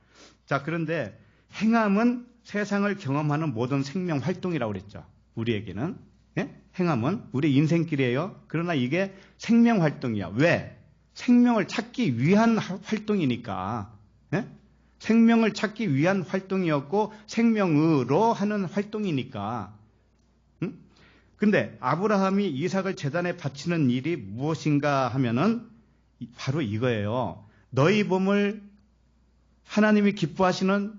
자, 그런데 행함은 세상을 경험하는 모든 생명 활동이라고 그랬죠. 우리에게는. 예? 행함은 우리 인생길이에요. 그러나 이게 생명 활동이야. 왜? 생명을 찾기 위한 활동이니까. 예? 생명을 찾기 위한 활동이었고 생명으로 하는 활동이니까. 근데 아브라함이 이삭을 제단에 바치는 일이 무엇인가 하면은 바로 이거예요. 너희 몸을 하나님이 기뻐하시는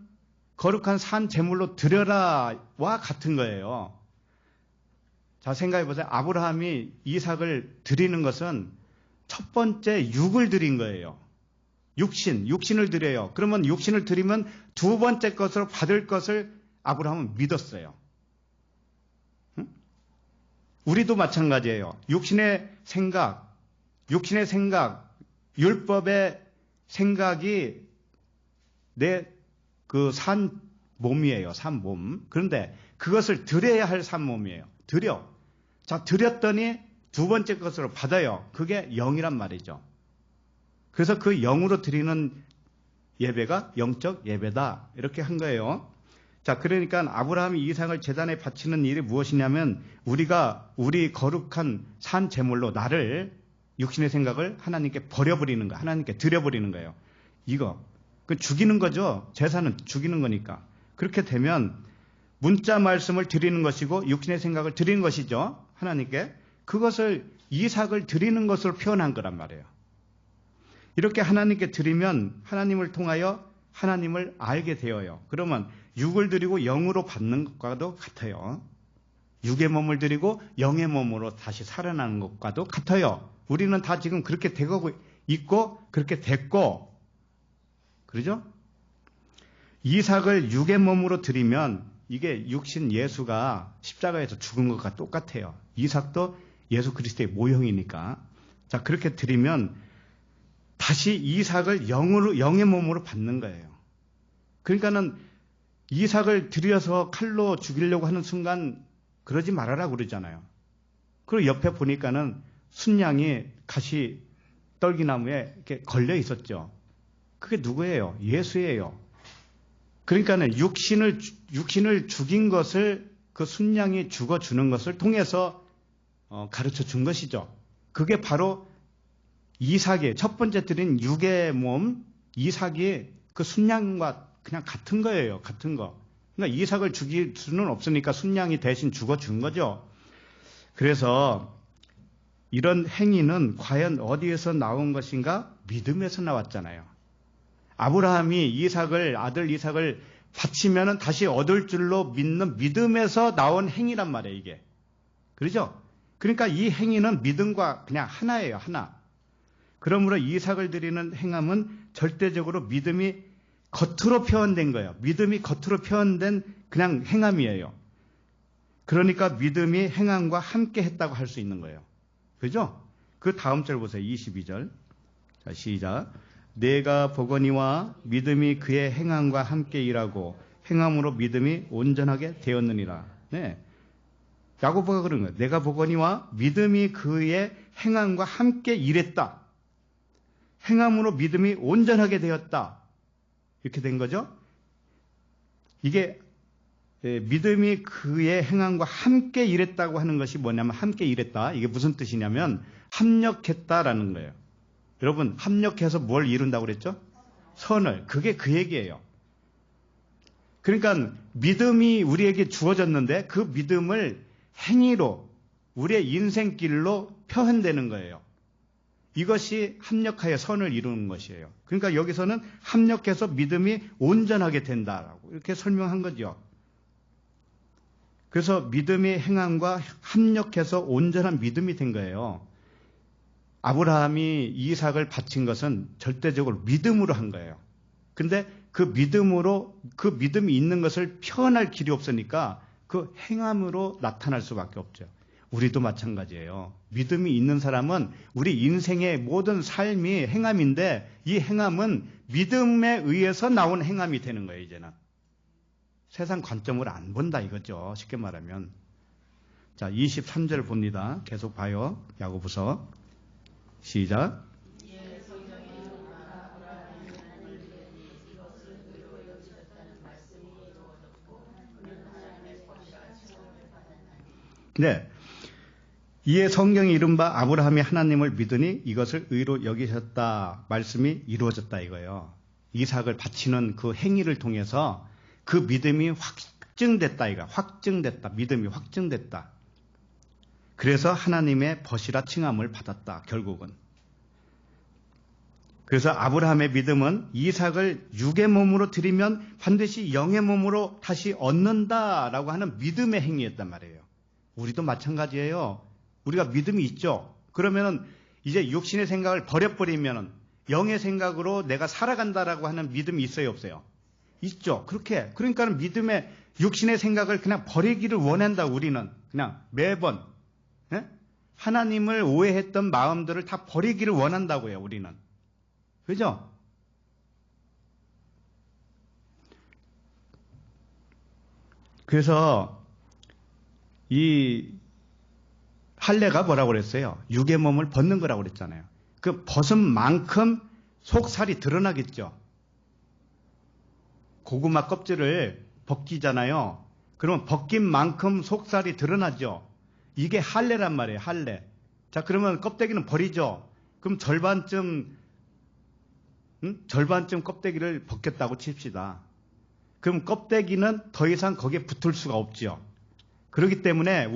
거룩한 산 제물로 드려라와 같은 거예요. 자, 생각해 보세요. 아브라함이 이삭을 드리는 것은 첫 번째 육을 드린 거예요. 육신을 드려요. 그러면 육신을 드리면 두 번째 것으로 받을 것을 아브라함은 믿었어요. 응? 우리도 마찬가지예요. 육신의 생각, 율법의 생각이 내 그 산 몸이에요. 산 몸. 그런데 그것을 드려야 할 산 몸이에요. 자, 드렸더니 두 번째 것으로 받아요. 그게 영이란 말이죠. 그래서 그 영으로 드리는 예배가 영적 예배다. 이렇게 한 거예요. 자, 그러니까 아브라함이 이삭을 제단에 바치는 일이 무엇이냐면 우리 거룩한 산 제물로 나를 육신의 생각을 하나님께 버려버리는 거, 하나님께 드려버리는 거예요. 그 죽이는 거죠. 제사는 죽이는 거니까. 그렇게 되면 문자 말씀을 드리는 것이고 육신의 생각을 드리는 것이죠. 하나님께. 그것을 이삭을 드리는 것으로 표현한 거란 말이에요. 이렇게 하나님께 드리면 하나님을 통하여 하나님을 알게 되어요. 그러면 육을 드리고 영으로 받는 것과도 같아요. 육의 몸을 드리고 영의 몸으로 다시 살아나는 것과도 같아요. 우리는 다 지금 그렇게 되고 있고 그렇게 됐고, 그러죠? 이삭을 육의 몸으로 드리면 이게 육신 예수가 십자가에서 죽은 것과 똑같아요. 이삭도 예수 그리스도의 모형이니까. 자, 그렇게 드리면 다시 이삭을 영의 몸으로 받는 거예요. 그러니까는 이삭을 들여서 칼로 죽이려고 하는 순간 그러지 말아라 그러잖아요. 그리고 옆에 보니까는 순양이 가시 떨기나무에 이렇게 걸려 있었죠. 그게 누구예요? 예수예요. 그러니까는 육신을 죽인 것을 그 순양이 죽어주는 것을 통해서 가르쳐 준 것이죠. 그게 바로 이삭의 첫 번째 드린 육의 몸, 이삭이 그 순양과 그냥 같은 거예요. 같은 거. 그러니까 이삭을 죽일 수는 없으니까 순양이 대신 죽어준 거죠. 그래서 이런 행위는 과연 어디에서 나온 것인가? 믿음에서 나왔잖아요. 아브라함이 아들 이삭을 바치면은 다시 얻을 줄로 믿는 믿음에서 나온 행위란 말이에요, 이게. 그렇죠? 그러니까 이 행위는 믿음과 그냥 하나예요, 하나. 그러므로 이삭을 드리는 행함은 절대적으로 믿음이 겉으로 표현된 거예요. 믿음이 겉으로 표현된 그냥 행함이에요. 그러니까 믿음이 행함과 함께 했다고 할 수 있는 거예요. 그죠? 그 다음 절 보세요. 22절. 자, 시작. 내가 보거니와 믿음이 그의 행함과 함께 일하고 행함으로 믿음이 온전하게 되었느니라. 네. 야고보가 그런 거예요. 내가 보거니와 믿음이 그의 행함과 함께 일했다. 행함으로 믿음이 온전하게 되었다. 이렇게 된 거죠. 이게 믿음이 그의 행함과 함께 일했다고 하는 것이 뭐냐면 함께 일했다. 이게 무슨 뜻이냐면 합력했다라는 거예요. 여러분, 합력해서 뭘 이룬다고 그랬죠? 선을. 그게 그 얘기예요. 그러니까 믿음이 우리에게 주어졌는데 그 믿음을 행위로 우리의 인생길로 표현되는 거예요. 이것이 합력하여 선을 이루는 것이에요. 그러니까 여기서는 합력해서 믿음이 온전하게 된다라고 이렇게 설명한 거죠. 그래서 믿음이 행함과 합력해서 온전한 믿음이 된 거예요. 아브라함이 이삭을 바친 것은 절대적으로 믿음으로 한 거예요. 근데 그 믿음이 있는 것을 표현할 길이 없으니까 그 행함으로 나타날 수밖에 없죠. 우리도 마찬가지예요. 믿음이 있는 사람은 우리 인생의 모든 삶이 행함인데 이 행함은 믿음에 의해서 나온 행함이 되는 거예요, 이제는. 세상 관점으로 안 본다 이거죠. 쉽게 말하면. 자, 23절 봅니다. 계속 봐요. 야고보서. 시작. 네. 이에 성경이 이른바 아브라함이 하나님을 믿으니 이것을 의로 여기셨다. 말씀이 이루어졌다 이거예요. 이삭을 바치는 그 행위를 통해서 그 믿음이 확증됐다 이거. 확증됐다. 믿음이 확증됐다. 그래서 하나님의 벗이라 칭함을 받았다. 결국은. 그래서 아브라함의 믿음은 이삭을 육의 몸으로 드리면 반드시 영의 몸으로 다시 얻는다라고 하는 믿음의 행위였단 말이에요. 우리도 마찬가지예요. 우리가 믿음이 있죠. 그러면은 이제 육신의 생각을 버려버리면은 영의 생각으로 내가 살아간다라고 하는 믿음이 있어요, 없어요? 있죠. 그렇게. 그러니까 믿음의 육신의 생각을 그냥 버리기를 원한다, 우리는. 그냥 매번. 예? 하나님을 오해했던 마음들을 다 버리기를 원한다고요, 우리는. 그죠? 그래서 이 할례가 뭐라고 그랬어요? 육의 몸을 벗는 거라고 그랬잖아요. 그 벗은 만큼 속살이 드러나겠죠. 고구마 껍질을 벗기잖아요. 그러면 벗긴 만큼 속살이 드러나죠. 이게 할례란 말이에요. 할례. 자, 그러면 껍데기는 버리죠. 그럼 절반쯤 껍데기를 벗겼다고 칩시다. 그럼 껍데기는 더 이상 거기에 붙을 수가 없죠. 그렇기 때문에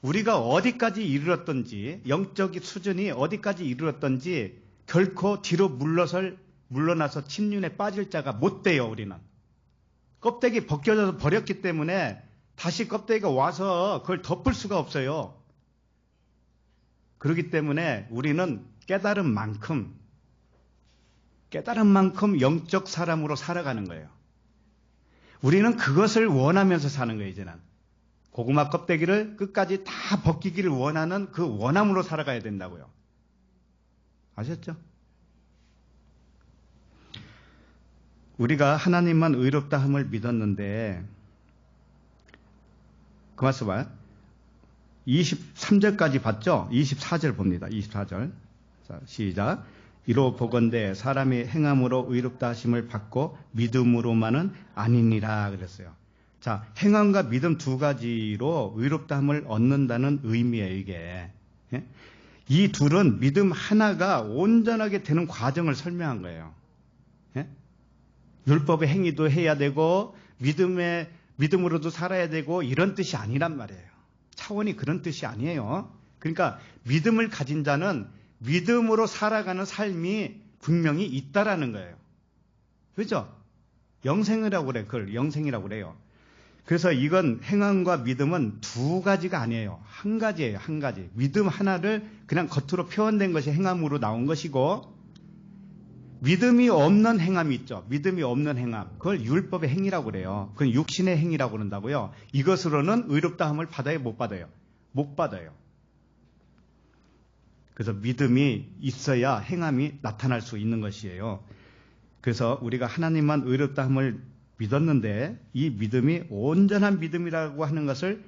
우리가 어디까지 이르렀던지, 영적 수준이 어디까지 이르렀던지 결코 뒤로 물러나서 침륜에 빠질 자가 못 돼요, 우리는. 껍데기 벗겨져서 버렸기 때문에 다시 껍데기가 와서 그걸 덮을 수가 없어요. 그렇기 때문에 우리는 깨달은 만큼 영적 사람으로 살아가는 거예요. 우리는 그것을 원하면서 사는 거예요, 이제는. 고구마 껍데기를 끝까지 다 벗기기를 원하는 그 원함으로 살아가야 된다고요. 아셨죠? 우리가 하나님만 의롭다 함을 믿었는데, 그 말씀 봐요. 23절까지 봤죠? 24절 봅니다. 24절. 자, 시작. 이로 보건대 사람이 행함으로 의롭다 하심을 받고 믿음으로만은 아니니라 그랬어요. 자, 행함과 믿음 두 가지로 의롭다 함을 얻는다는 의미예요, 이게. 예? 이 둘은 믿음 하나가 온전하게 되는 과정을 설명한 거예요. 예? 율법의 행위도 해야 되고 믿음으로도 살아야 되고 이런 뜻이 아니란 말이에요. 차원이 그런 뜻이 아니에요. 그러니까 믿음을 가진 자는 믿음으로 살아가는 삶이 분명히 있다라는 거예요. 그죠? 영생이라고 그래. 그걸 영생이라고 그래요. 그래서 이건 행함과 믿음은 두 가지가 아니에요. 한 가지예요. 한 가지. 믿음 하나를 그냥 겉으로 표현된 것이 행함으로 나온 것이고, 믿음이 없는 행함이 있죠. 믿음이 없는 행함. 그걸 율법의 행위라고 그래요. 그건 육신의 행위라고 그런다고요. 이것으로는 의롭다함을 받아요? 못 받아요? 못 받아요. 그래서 믿음이 있어야 행함이 나타날 수 있는 것이에요. 그래서 우리가 하나님만 의롭다함을 믿었는데 이 믿음이 온전한 믿음이라고 하는 것을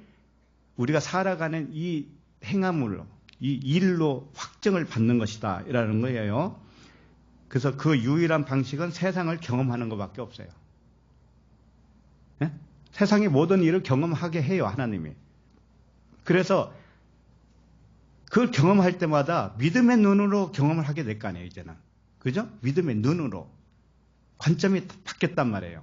우리가 살아가는 이 행함으로, 이 일로 확증을 받는 것이다 이라는 거예요. 그래서 그 유일한 방식은 세상을 경험하는 것밖에 없어요. 네? 세상의 모든 일을 경험하게 해요, 하나님이. 그래서 그걸 경험할 때마다 믿음의 눈으로 경험을 하게 될 거 아니에요, 이제는. 그죠? 믿음의 눈으로. 관점이 바뀌었단 말이에요.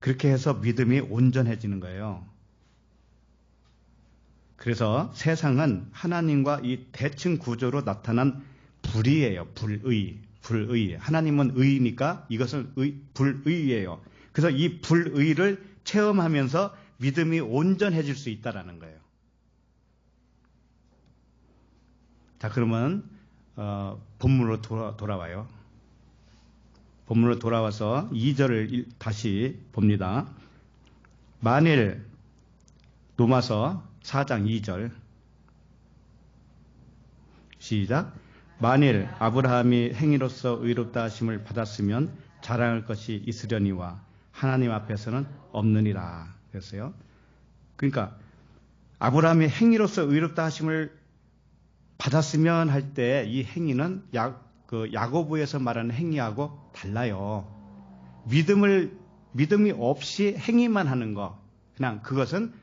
그렇게 해서 믿음이 온전해지는 거예요. 그래서 세상은 하나님과 이 대칭 구조로 나타난 불의예요. 불의. 하나님은 의니까 이것은 불의예요. 그래서 이 불의를 체험하면서 믿음이 온전해질 수 있다라는 거예요. 자, 그러면 본문으로 돌아와요. 본문으로 돌아와서 2절을 다시 봅니다. 만일 로마서 4장 2절 시작. 만일 아브라함이 행위로서 의롭다 하심을 받았으면 자랑할 것이 있으려니와 하나님 앞에서는 없느니라 그랬어요. 그러니까 아브라함이 행위로서 의롭다 하심을 받았으면 할 때 이 행위는 야고보에서 말하는 행위하고 달라요. 믿음이 없이 행위만 하는 거, 그냥 그것은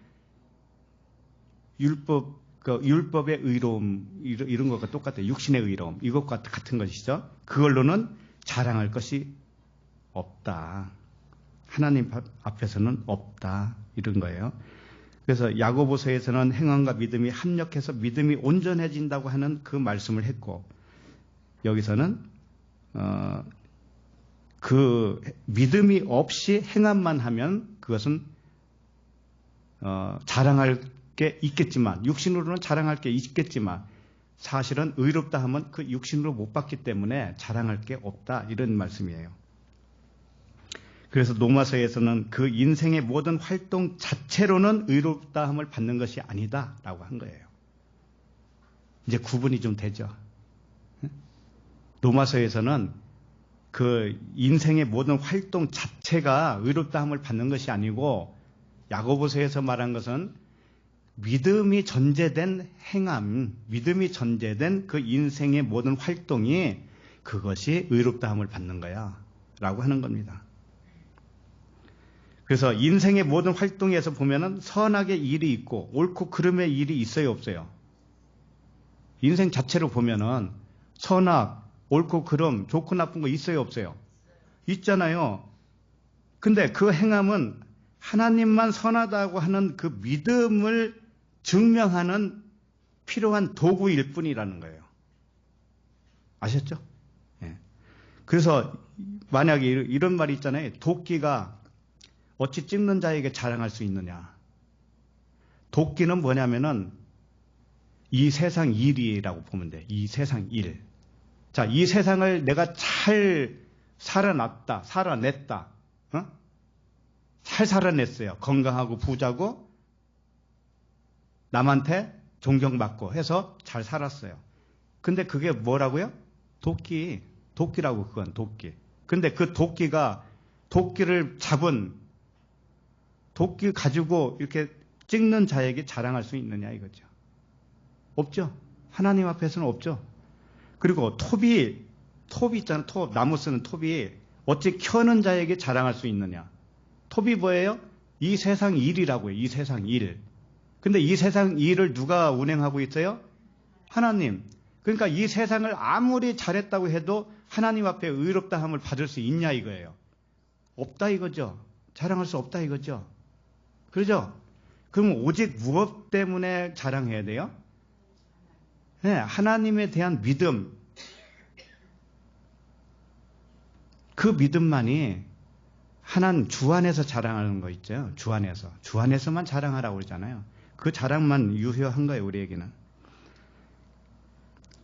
율법의 의로움 이런 것과 똑같아요. 육신의 의로움 이것과 같은 것이죠. 그걸로는 자랑할 것이 없다. 하나님 앞에서는 없다. 이런 거예요. 그래서 야고보서에서는 행함과 믿음이 합력해서 믿음이 온전해진다고 하는 그 말씀을 했고, 여기서는 그 믿음이 없이 행함만 하면 그것은 자랑할 게 있겠지만, 육신으로는 자랑할 게 있겠지만 사실은 의롭다 하면 그 육신으로 못 받기 때문에 자랑할 게 없다, 이런 말씀이에요. 그래서 로마서에서는 그 인생의 모든 활동 자체로는 의롭다함을 받는 것이 아니다라고 한 거예요. 이제 구분이 좀 되죠. 로마서에서는 그 인생의 모든 활동 자체가 의롭다함을 받는 것이 아니고, 야고보서에서 말한 것은 믿음이 전제된 행함, 믿음이 전제된 그 인생의 모든 활동이 그것이 의롭다함을 받는 거야 라고 하는 겁니다. 그래서 인생의 모든 활동에서 보면은 선악의 일이 있고 옳고 그름의 일이 있어요, 없어요? 인생 자체로 보면은 선악, 옳고 그름, 좋고 나쁜 거 있어요, 없어요? 있잖아요. 근데 그 행함은 하나님만 선하다고 하는 그 믿음을 증명하는 필요한 도구일 뿐이라는 거예요. 아셨죠? 예. 그래서 만약에 이런 말이 있잖아요. 도끼가 어찌 찍는 자에게 자랑할 수 있느냐. 도끼는 뭐냐면은 이 세상 일이라고 보면 돼. 이 세상 일. 자, 이 세상을 내가 잘 살아냈다. 잘 살아냈어요. 건강하고 부자고 남한테 존경받고 해서 잘 살았어요. 근데 그게 뭐라고요? 도끼라고, 그건 도끼. 근데 그 도끼를 잡은, 도끼 가지고 이렇게 찍는 자에게 자랑할 수 있느냐 이거죠. 없죠. 하나님 앞에서는 없죠. 그리고 톱이 있잖아요. 나무 쓰는 톱이 어찌 켜는 자에게 자랑할 수 있느냐. 톱이 뭐예요? 이 세상 일이라고요. 이 세상 일. 근데 이 세상 일을 누가 운행하고 있어요? 하나님. 그러니까 이 세상을 아무리 잘했다고 해도 하나님 앞에 의롭다함을 받을 수 있냐 이거예요. 없다 이거죠. 자랑할 수 없다 이거죠. 그러죠? 그럼 오직 무엇 때문에 자랑해야 돼요? 네, 하나님에 대한 믿음. 그 믿음만이 하나님 주 안에서 자랑하는 거 있죠. 주 안에서만 자랑하라고 그러잖아요. 그 자랑만 유효한 거예요, 우리에게는.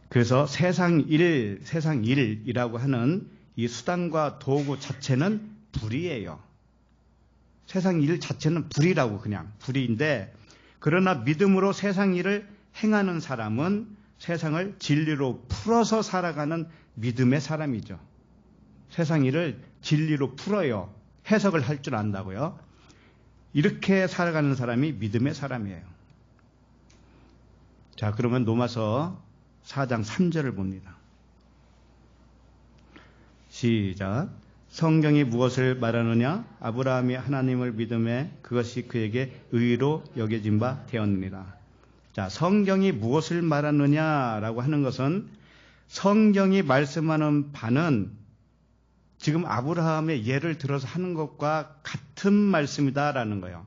그래서 세상 일이라고 하는 이 수단과 도구 자체는 불이에요. 세상 일 자체는 불이라고, 그냥 불인데, 그러나 믿음으로 세상 일을 행하는 사람은 세상을 진리로 풀어서 살아가는 믿음의 사람이죠. 세상 일을 진리로 풀어요. 해석을 할 줄 안다고요. 이렇게 살아가는 사람이 믿음의 사람이에요. 자, 그러면 로마서 4장 3절을 봅니다. 시작. 성경이 무엇을 말하느냐? 아브라함이 하나님을 믿음에 그것이 그에게 의로 여겨진 바 되었느니라. 자, 성경이 무엇을 말하느냐라고 하는 것은, 성경이 말씀하는 바는 지금 아브라함의 예를 들어서 하는 것과 같은 말씀이다라는 거예요.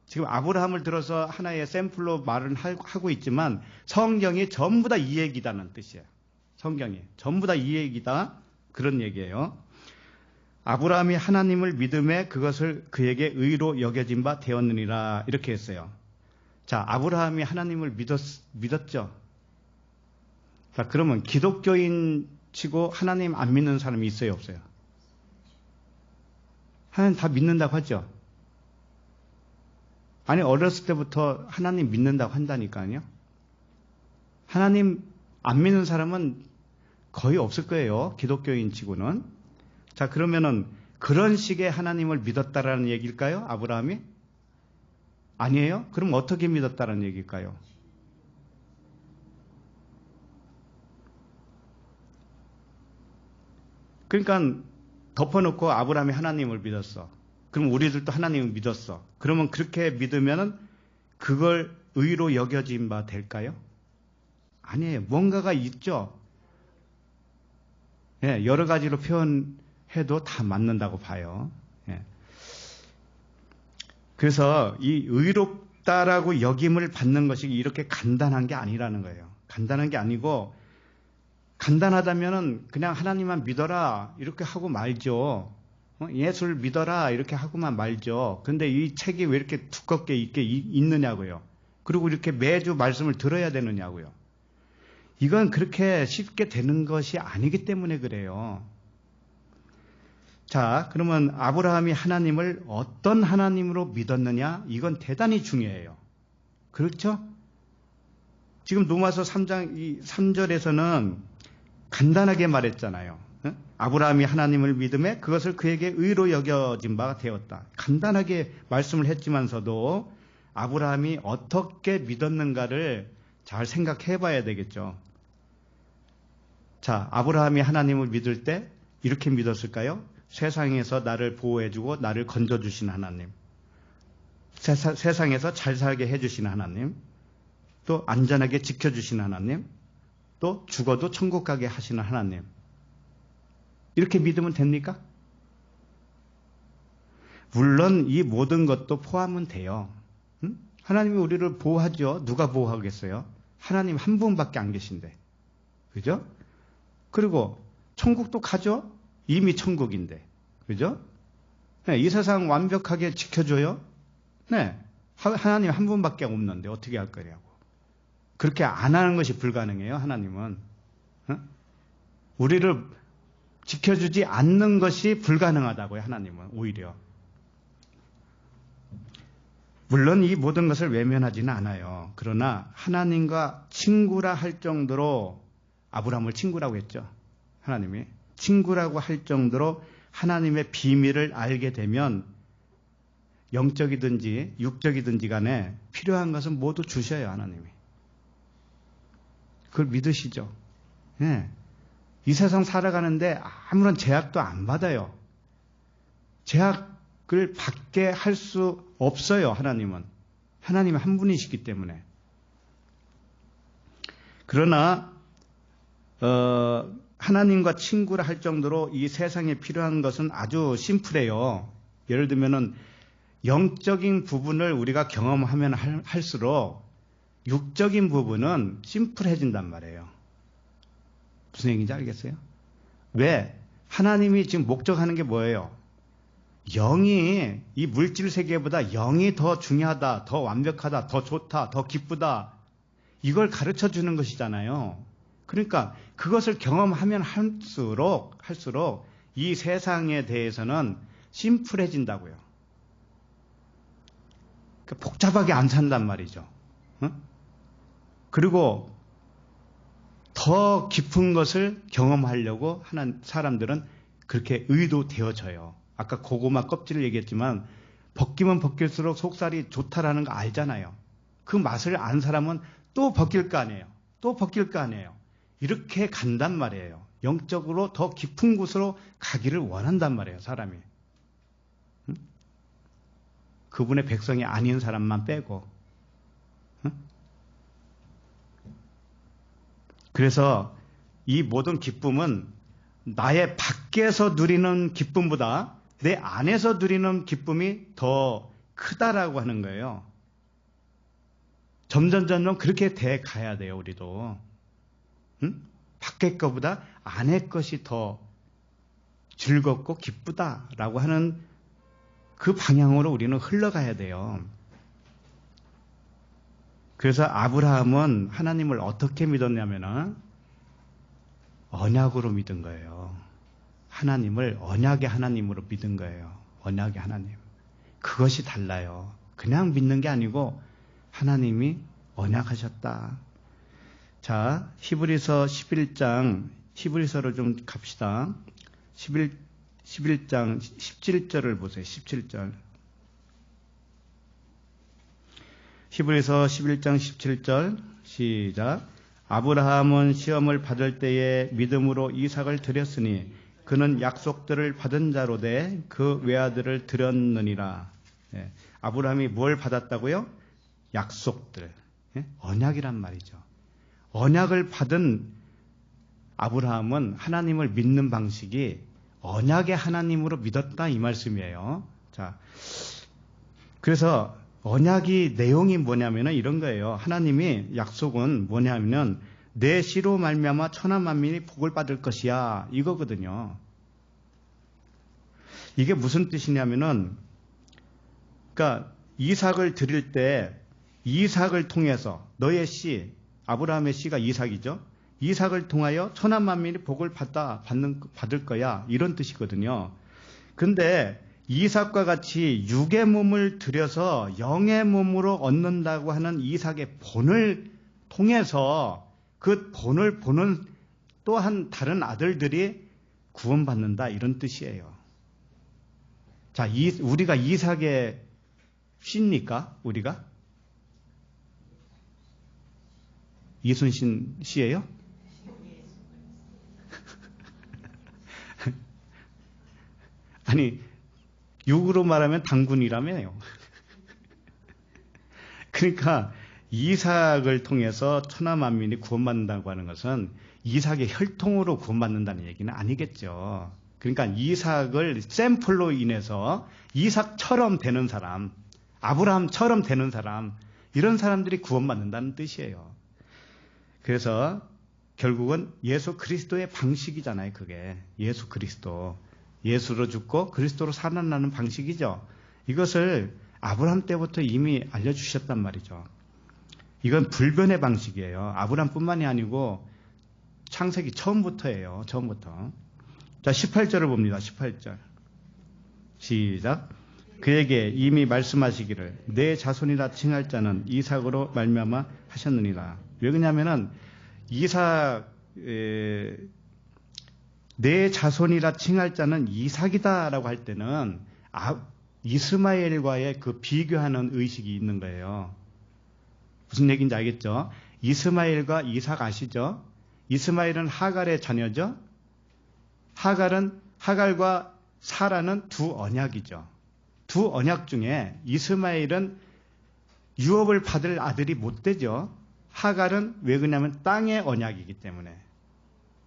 지금 아브라함을 들어서 하나의 샘플로 말은 하고 있지만 성경이 전부 다 이 얘기다는 뜻이에요. 성경이 전부 다 이 얘기다, 그런 얘기예요. 아브라함이 하나님을 믿음에 그것을 그에게 의로 여겨진 바 되었느니라, 이렇게 했어요. 자, 아브라함이 하나님을 믿었죠. 자, 그러면 기독교인 치고 하나님 안 믿는 사람이 있어요, 없어요? 하나님 다 믿는다고 하죠. 아니, 어렸을 때부터 하나님 믿는다고 한다니까요. 하나님 안 믿는 사람은 거의 없을 거예요, 기독교인 치고는. 자, 그러면은 그런 식의 하나님을 믿었다라는 얘기일까요, 아브라함이? 아니에요? 그럼 어떻게 믿었다라는 얘기일까요? 그러니까 덮어놓고 아브라함이 하나님을 믿었어. 그럼 우리들도 하나님을 믿었어. 그러면 그렇게 믿으면은 그걸 의로 여겨진 바 될까요? 아니에요. 뭔가가 있죠. 예, 여러 가지로 표현해도 다 맞는다고 봐요. 예. 그래서 이 의롭다라고 여김을 받는 것이 이렇게 간단한 게 아니라는 거예요. 간단한 게 아니고, 간단하다면은 그냥 하나님만 믿어라 이렇게 하고 말죠. 예수를 믿어라 이렇게 하고만 말죠. 그런데 이 책이 왜 이렇게 두껍게 있느냐고요. 그리고 이렇게 매주 말씀을 들어야 되느냐고요. 이건 그렇게 쉽게 되는 것이 아니기 때문에 그래요. 자, 그러면 아브라함이 하나님을 어떤 하나님으로 믿었느냐? 이건 대단히 중요해요. 그렇죠? 지금 로마서 3장 3절에서는 간단하게 말했잖아요. 아브라함이 하나님을 믿음에 그것을 그에게 의로 여겨진 바가 되었다. 간단하게 말씀을 했지만서도 아브라함이 어떻게 믿었는가를 잘 생각해 봐야 되겠죠. 자, 아브라함이 하나님을 믿을 때 이렇게 믿었을까요? 세상에서 나를 보호해주고 나를 건져주신 하나님, 세상에서 잘 살게 해주신 하나님, 또 안전하게 지켜주신 하나님, 또 죽어도 천국 가게 하시는 하나님, 이렇게 믿으면 됩니까? 물론 이 모든 것도 포함은 돼요. 하나님이 우리를 보호하죠. 누가 보호하겠어요? 하나님 한 분밖에 안 계신데. 그죠? 그리고 천국도 가죠? 이미 천국인데. 그죠? 네, 이 세상 완벽하게 지켜줘요? 네. 하나님 한 분밖에 없는데 어떻게 할 거냐고. 그렇게 안 하는 것이 불가능해요, 하나님은. 우리를 지켜주지 않는 것이 불가능하다고요, 하나님은. 오히려. 물론 이 모든 것을 외면하지는 않아요. 그러나 하나님과 친구라 할 정도로 아브라함을 친구라고 했죠. 하나님이 친구라고 할 정도로 하나님의 비밀을 알게 되면 영적이든지 육적이든지 간에 필요한 것은 모두 주셔요, 하나님이. 그걸 믿으시죠? 네. 이 세상 살아가는데 아무런 제약도 안 받아요. 제약을 받게 할 수 없어요, 하나님은. 하나님은 한 분이시기 때문에. 그러나 하나님과 친구라 할 정도로 이 세상에 필요한 것은 아주 심플해요. 예를 들면은 영적인 부분을 우리가 경험하면 할수록 육적인 부분은 심플해진단 말이에요. 무슨 얘기인지 알겠어요? 왜? 하나님이 지금 목적하는 게 뭐예요? 영이 이 물질 세계보다 영이 더 중요하다, 더 완벽하다, 더 좋다, 더 기쁘다. 이걸 가르쳐 주는 것이잖아요. 그러니까 그것을 경험하면 할수록 이 세상에 대해서는 심플해진다고요. 그러니까 복잡하게 안 산단 말이죠. 그리고 더 깊은 것을 경험하려고 하는 사람들은 그렇게 의도되어져요. 아까 고구마 껍질을 얘기했지만 벗기면 벗길수록 속살이 좋다라는 거 알잖아요. 그 맛을 안 사람은 또 벗길 거 아니에요. 또 벗길 거 아니에요. 이렇게 간단 말이에요. 영적으로 더 깊은 곳으로 가기를 원한단 말이에요, 사람이. 그분의 백성이 아닌 사람만 빼고. 그래서 이 모든 기쁨은 나의 밖에서 누리는 기쁨보다 내 안에서 누리는 기쁨이 더 크다라고 하는 거예요. 점점 그렇게 돼 가야 돼요, 우리도. 밖의 것보다 안의 것이 더 즐겁고 기쁘다라고 하는 그 방향으로 우리는 흘러가야 돼요. 그래서 아브라함은 하나님을 어떻게 믿었냐면은 언약으로 믿은 거예요. 하나님을 언약의 하나님으로 믿은 거예요. 언약의 하나님. 그것이 달라요. 그냥 믿는 게 아니고 하나님이 언약하셨다. 자, 히브리서 11장, 히브리서로 좀 갑시다. 11장 17절을 보세요. 17절. 히브리서 11장 17절 시작. 아브라함은 시험을 받을 때에 믿음으로 이삭을 드렸으니 그는 약속들을 받은 자로 돼 그 외아들을 드렸느니라. 예. 아브라함이 뭘 받았다고요? 약속들. 예? 언약이란 말이죠. 언약을 받은 아브라함은 하나님을 믿는 방식이 언약의 하나님으로 믿었다 이 말씀이에요. 자, 그래서 언약이 내용이 뭐냐면은 이런 거예요. 하나님이 약속은 뭐냐면은 내 씨로 말미암아 천하 만민이 복을 받을 것이야 이거거든요. 이게 무슨 뜻이냐면은, 그러니까 이삭을 드릴 때 이삭을 통해서 너의 씨, 아브라함의 씨가 이삭이죠. 이삭을 통하여 천한 만민이 복을 받을 거야. 이런 뜻이거든요. 근데 이삭과 같이 육의 몸을 들여서 영의 몸으로 얻는다고 하는 이삭의 본을 통해서 그 본을 보는 또한 다른 아들들이 구원받는다. 이런 뜻이에요. 자, 우리가 이삭의 씨입니까? 우리가? 이순신 씨예요? 아니, 육으로 말하면 당군이라며요. 그러니까 이삭을 통해서 천하 만민이 구원받는다고 하는 것은 이삭의 혈통으로 구원받는다는 얘기는 아니겠죠. 그러니까 이삭을 샘플로 인해서 이삭처럼 되는 사람, 아브라함처럼 되는 사람, 이런 사람들이 구원받는다는 뜻이에요. 그래서 결국은 예수 그리스도의 방식이잖아요. 그게 예수 그리스도, 예수로 죽고 그리스도로 살아나는 방식이죠. 이것을 아브라함 때부터 이미 알려주셨단 말이죠. 이건 불변의 방식이에요. 아브라함뿐만이 아니고 창세기 처음부터예요. 처음부터. 자, 18절을 봅니다. 18절. 시작. 그에게 이미 말씀하시기를 내 자손이라 칭할 자는 이삭으로 말미암아 하셨느니라. 왜 그러냐면은 이삭 내 자손이라 칭할 자는 이삭이다라고 할 때는 이스마엘과의 그 비교하는 의식이 있는 거예요. 무슨 얘기인지 알겠죠? 이스마엘과 이삭 아시죠? 이스마엘은 하갈의 자녀죠. 하갈과 사라는 두 언약이죠. 두 언약 중에 이스마엘은 유업을 받을 아들이 못 되죠. 하갈은 왜 그러냐면 땅의 언약이기 때문에,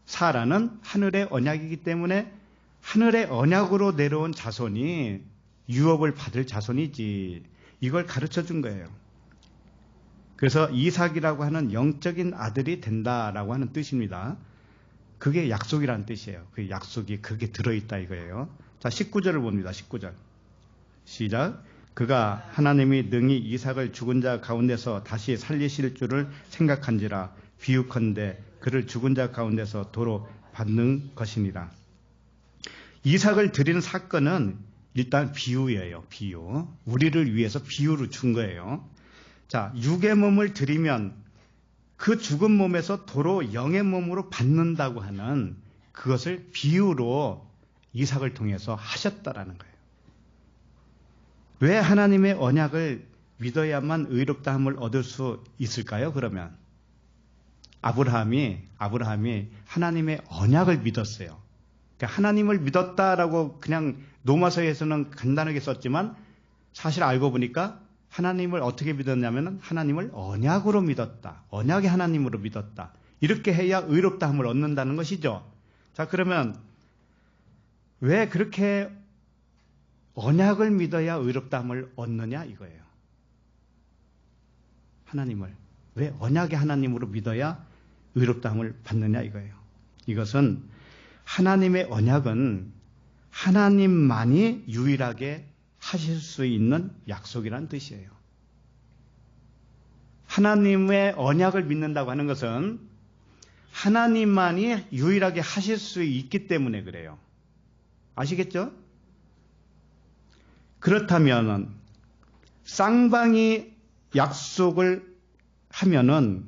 사라는 하늘의 언약이기 때문에 하늘의 언약으로 내려온 자손이 유업을 받을 자손이지. 이걸 가르쳐 준 거예요. 그래서 이삭이라고 하는 영적인 아들이 된다라고 하는 뜻입니다. 그게 약속이라는 뜻이에요. 그 약속이 그게 들어있다 이거예요. 자, 19절을 봅니다. 19절. 시작. 그가 하나님이 능히 이삭을 죽은 자 가운데서 다시 살리실 줄을 생각한지라 비유컨대 그를 죽은 자 가운데서 도로 받는 것이니라. 이삭을 드리는 사건은 일단 비유예요. 비유. 우리를 위해서 비유를 준 거예요. 자, 육의 몸을 드리면 그 죽은 몸에서 도로 영의 몸으로 받는다고 하는 그것을 비유로 이삭을 통해서 하셨다라는 거예요. 왜 하나님의 언약을 믿어야만 의롭다함을 얻을 수 있을까요? 그러면 아브라함이 하나님의 언약을 믿었어요. 그러니까 하나님을 믿었다라고 그냥 로마서에서는 간단하게 썼지만 사실 알고 보니까 하나님을 어떻게 믿었냐면 하나님을 언약으로 믿었다. 언약의 하나님으로 믿었다. 이렇게 해야 의롭다함을 얻는다는 것이죠. 자, 그러면 왜 그렇게 언약을 믿어야 의롭다함을 얻느냐 이거예요. 하나님을 왜 언약의 하나님으로 믿어야 의롭다함을 받느냐 이거예요. 이것은 하나님의 언약은 하나님만이 유일하게 하실 수 있는 약속이라는 뜻이에요. 하나님의 언약을 믿는다고 하는 것은 하나님만이 유일하게 하실 수 있기 때문에 그래요. 아시겠죠? 그렇다면 쌍방이 약속을 하면은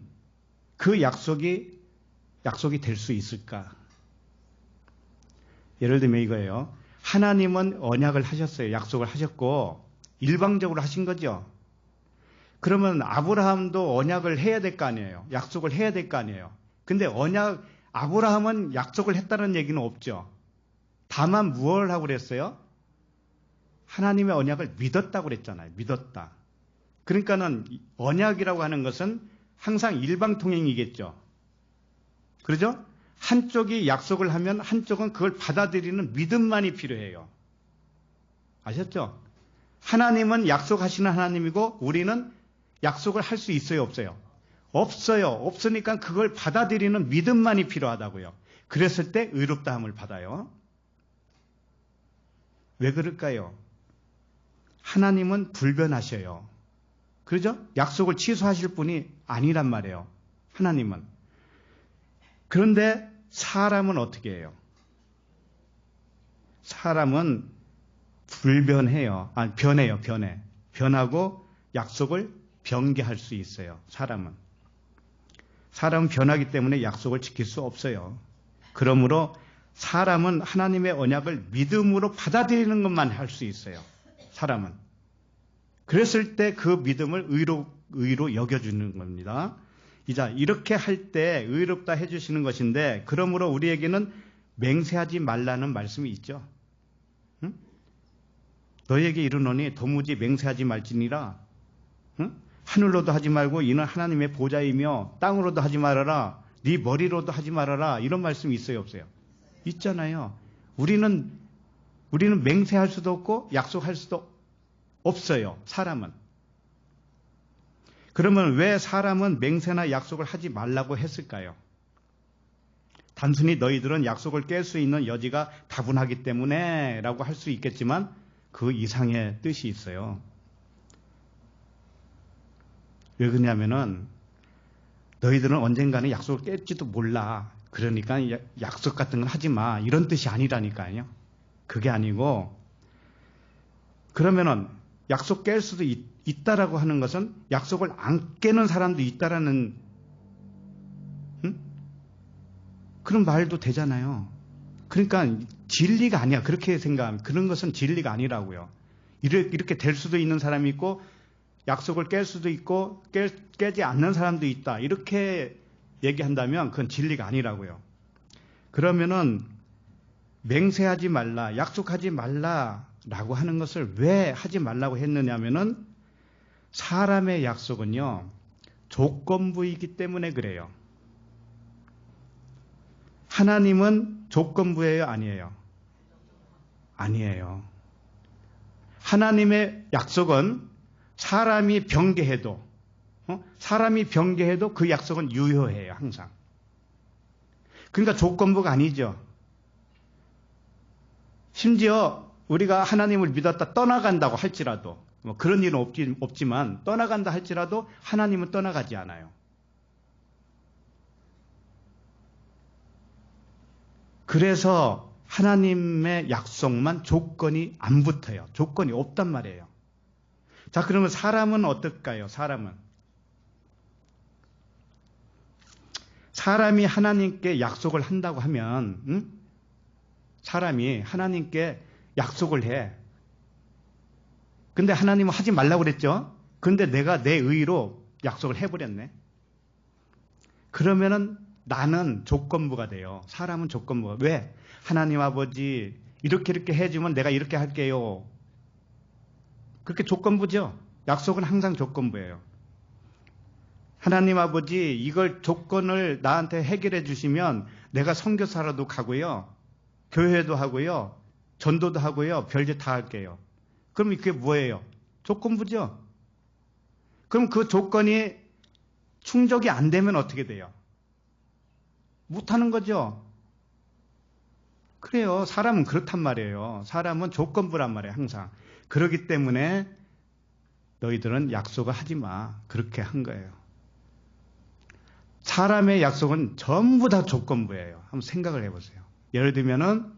그 약속이 될 수 있을까? 예를 들면 이거예요. 하나님은 언약을 하셨어요. 약속을 하셨고 일방적으로 하신 거죠. 그러면 아브라함도 언약을 해야 될 거 아니에요. 약속을 해야 될 거 아니에요. 근데 아브라함은 약속을 했다는 얘기는 없죠. 다만 무엇을 하고 그랬어요? 하나님의 언약을 믿었다고 그랬잖아요. 믿었다. 그러니까는 언약이라고 하는 것은 항상 일방통행이겠죠. 그러죠? 한쪽이 약속을 하면 한쪽은 그걸 받아들이는 믿음만이 필요해요. 아셨죠? 하나님은 약속하시는 하나님이고 우리는 약속을 할 수 있어요, 없어요? 없어요. 없으니까 그걸 받아들이는 믿음만이 필요하다고요. 그랬을 때 의롭다함을 받아요. 왜 그럴까요? 하나님은 불변하셔요. 그러죠? 약속을 취소하실 분이 아니란 말이에요. 하나님은. 그런데 사람은 어떻게 해요? 사람은 불변해요. 아니, 변해요. 변하고 약속을 변개할 수 있어요. 사람은 변하기 때문에 약속을 지킬 수 없어요. 그러므로 사람은 하나님의 언약을 믿음으로 받아들이는 것만 할 수 있어요. 사람은. 그랬을 때 그 믿음을 의로 여겨주는 겁니다. 이자 이렇게 할 때 의롭다 해주시는 것인데, 그러므로 우리에게는 맹세하지 말라는 말씀이 있죠. 응? 너희에게 이르노니 도무지 맹세하지 말지니라. 응? 하늘로도 하지 말고 이는 하나님의 보좌이며 땅으로도 하지 말아라. 네 머리로도 하지 말아라. 이런 말씀이 있어요, 없어요? 있잖아요. 우리는 맹세할 수도 없고 약속할 수도 없어요. 사람은. 그러면 왜 사람은 맹세나 약속을 하지 말라고 했을까요? 단순히 너희들은 약속을 깰 수 있는 여지가 다분하기 때문에 라고 할 수 있겠지만 그 이상의 뜻이 있어요. 왜 그러냐면은 너희들은 언젠가는 약속을 깰지도 몰라. 그러니까 약속 같은 건 하지 마. 이런 뜻이 아니라니까요. 그게 아니고, 그러면은 약속 깰 수도 있다라고 하는 것은 약속을 안 깨는 사람도 있다라는 그런 말도 되잖아요. 그러니까 진리가 아니야. 그렇게 생각하면 그런 것은 진리가 아니라고요. 이렇게 될 수도 있는 사람이 있고 약속을 깰 수도 있고 깨지 않는 사람도 있다. 이렇게 얘기한다면 그건 진리가 아니라고요. 그러면은 맹세하지 말라, 약속하지 말라라고 하는 것을 왜 하지 말라고 했느냐면은 사람의 약속은요 조건부이기 때문에 그래요. 하나님은 조건부예요, 아니에요? 아니에요. 하나님의 약속은 사람이 변개해도 그 약속은 유효해요, 항상. 그러니까 조건부가 아니죠. 심지어 우리가 하나님을 믿었다 떠나간다고 할지라도, 그런 일은 없지만 떠나간다 할지라도 하나님은 떠나가지 않아요. 그래서 하나님의 약속만 조건이 안 붙어요. 조건이 없단 말이에요. 자, 그러면 사람은 어떨까요? 사람이 하나님께 약속을 한다고 하면, 사람이 하나님께 약속을 해. 근데 하나님은 하지 말라고 그랬죠? 근데 내가 내 의로 약속을 해버렸네. 그러면은 나는 조건부가 돼요. 사람은 조건부가. 왜? 하나님 아버지 이렇게 해주면 내가 이렇게 할게요. 그렇게 조건부죠. 약속은 항상 조건부예요. 하나님 아버지 이걸 조건을 나한테 해결해 주시면 내가 선교사라도 가고요. 교회도 하고요. 전도도 하고요. 별짓 다 할게요. 그럼 그게 뭐예요? 조건부죠. 그럼 그 조건이 충족이 안 되면 어떻게 돼요? 못하는 거죠. 그래요. 사람은 그렇단 말이에요. 사람은 조건부란 말이에요. 항상. 그렇기 때문에 너희들은 약속을 하지 마. 그렇게 한 거예요. 사람의 약속은 전부 다 조건부예요. 한번 생각을 해보세요. 예를 들면은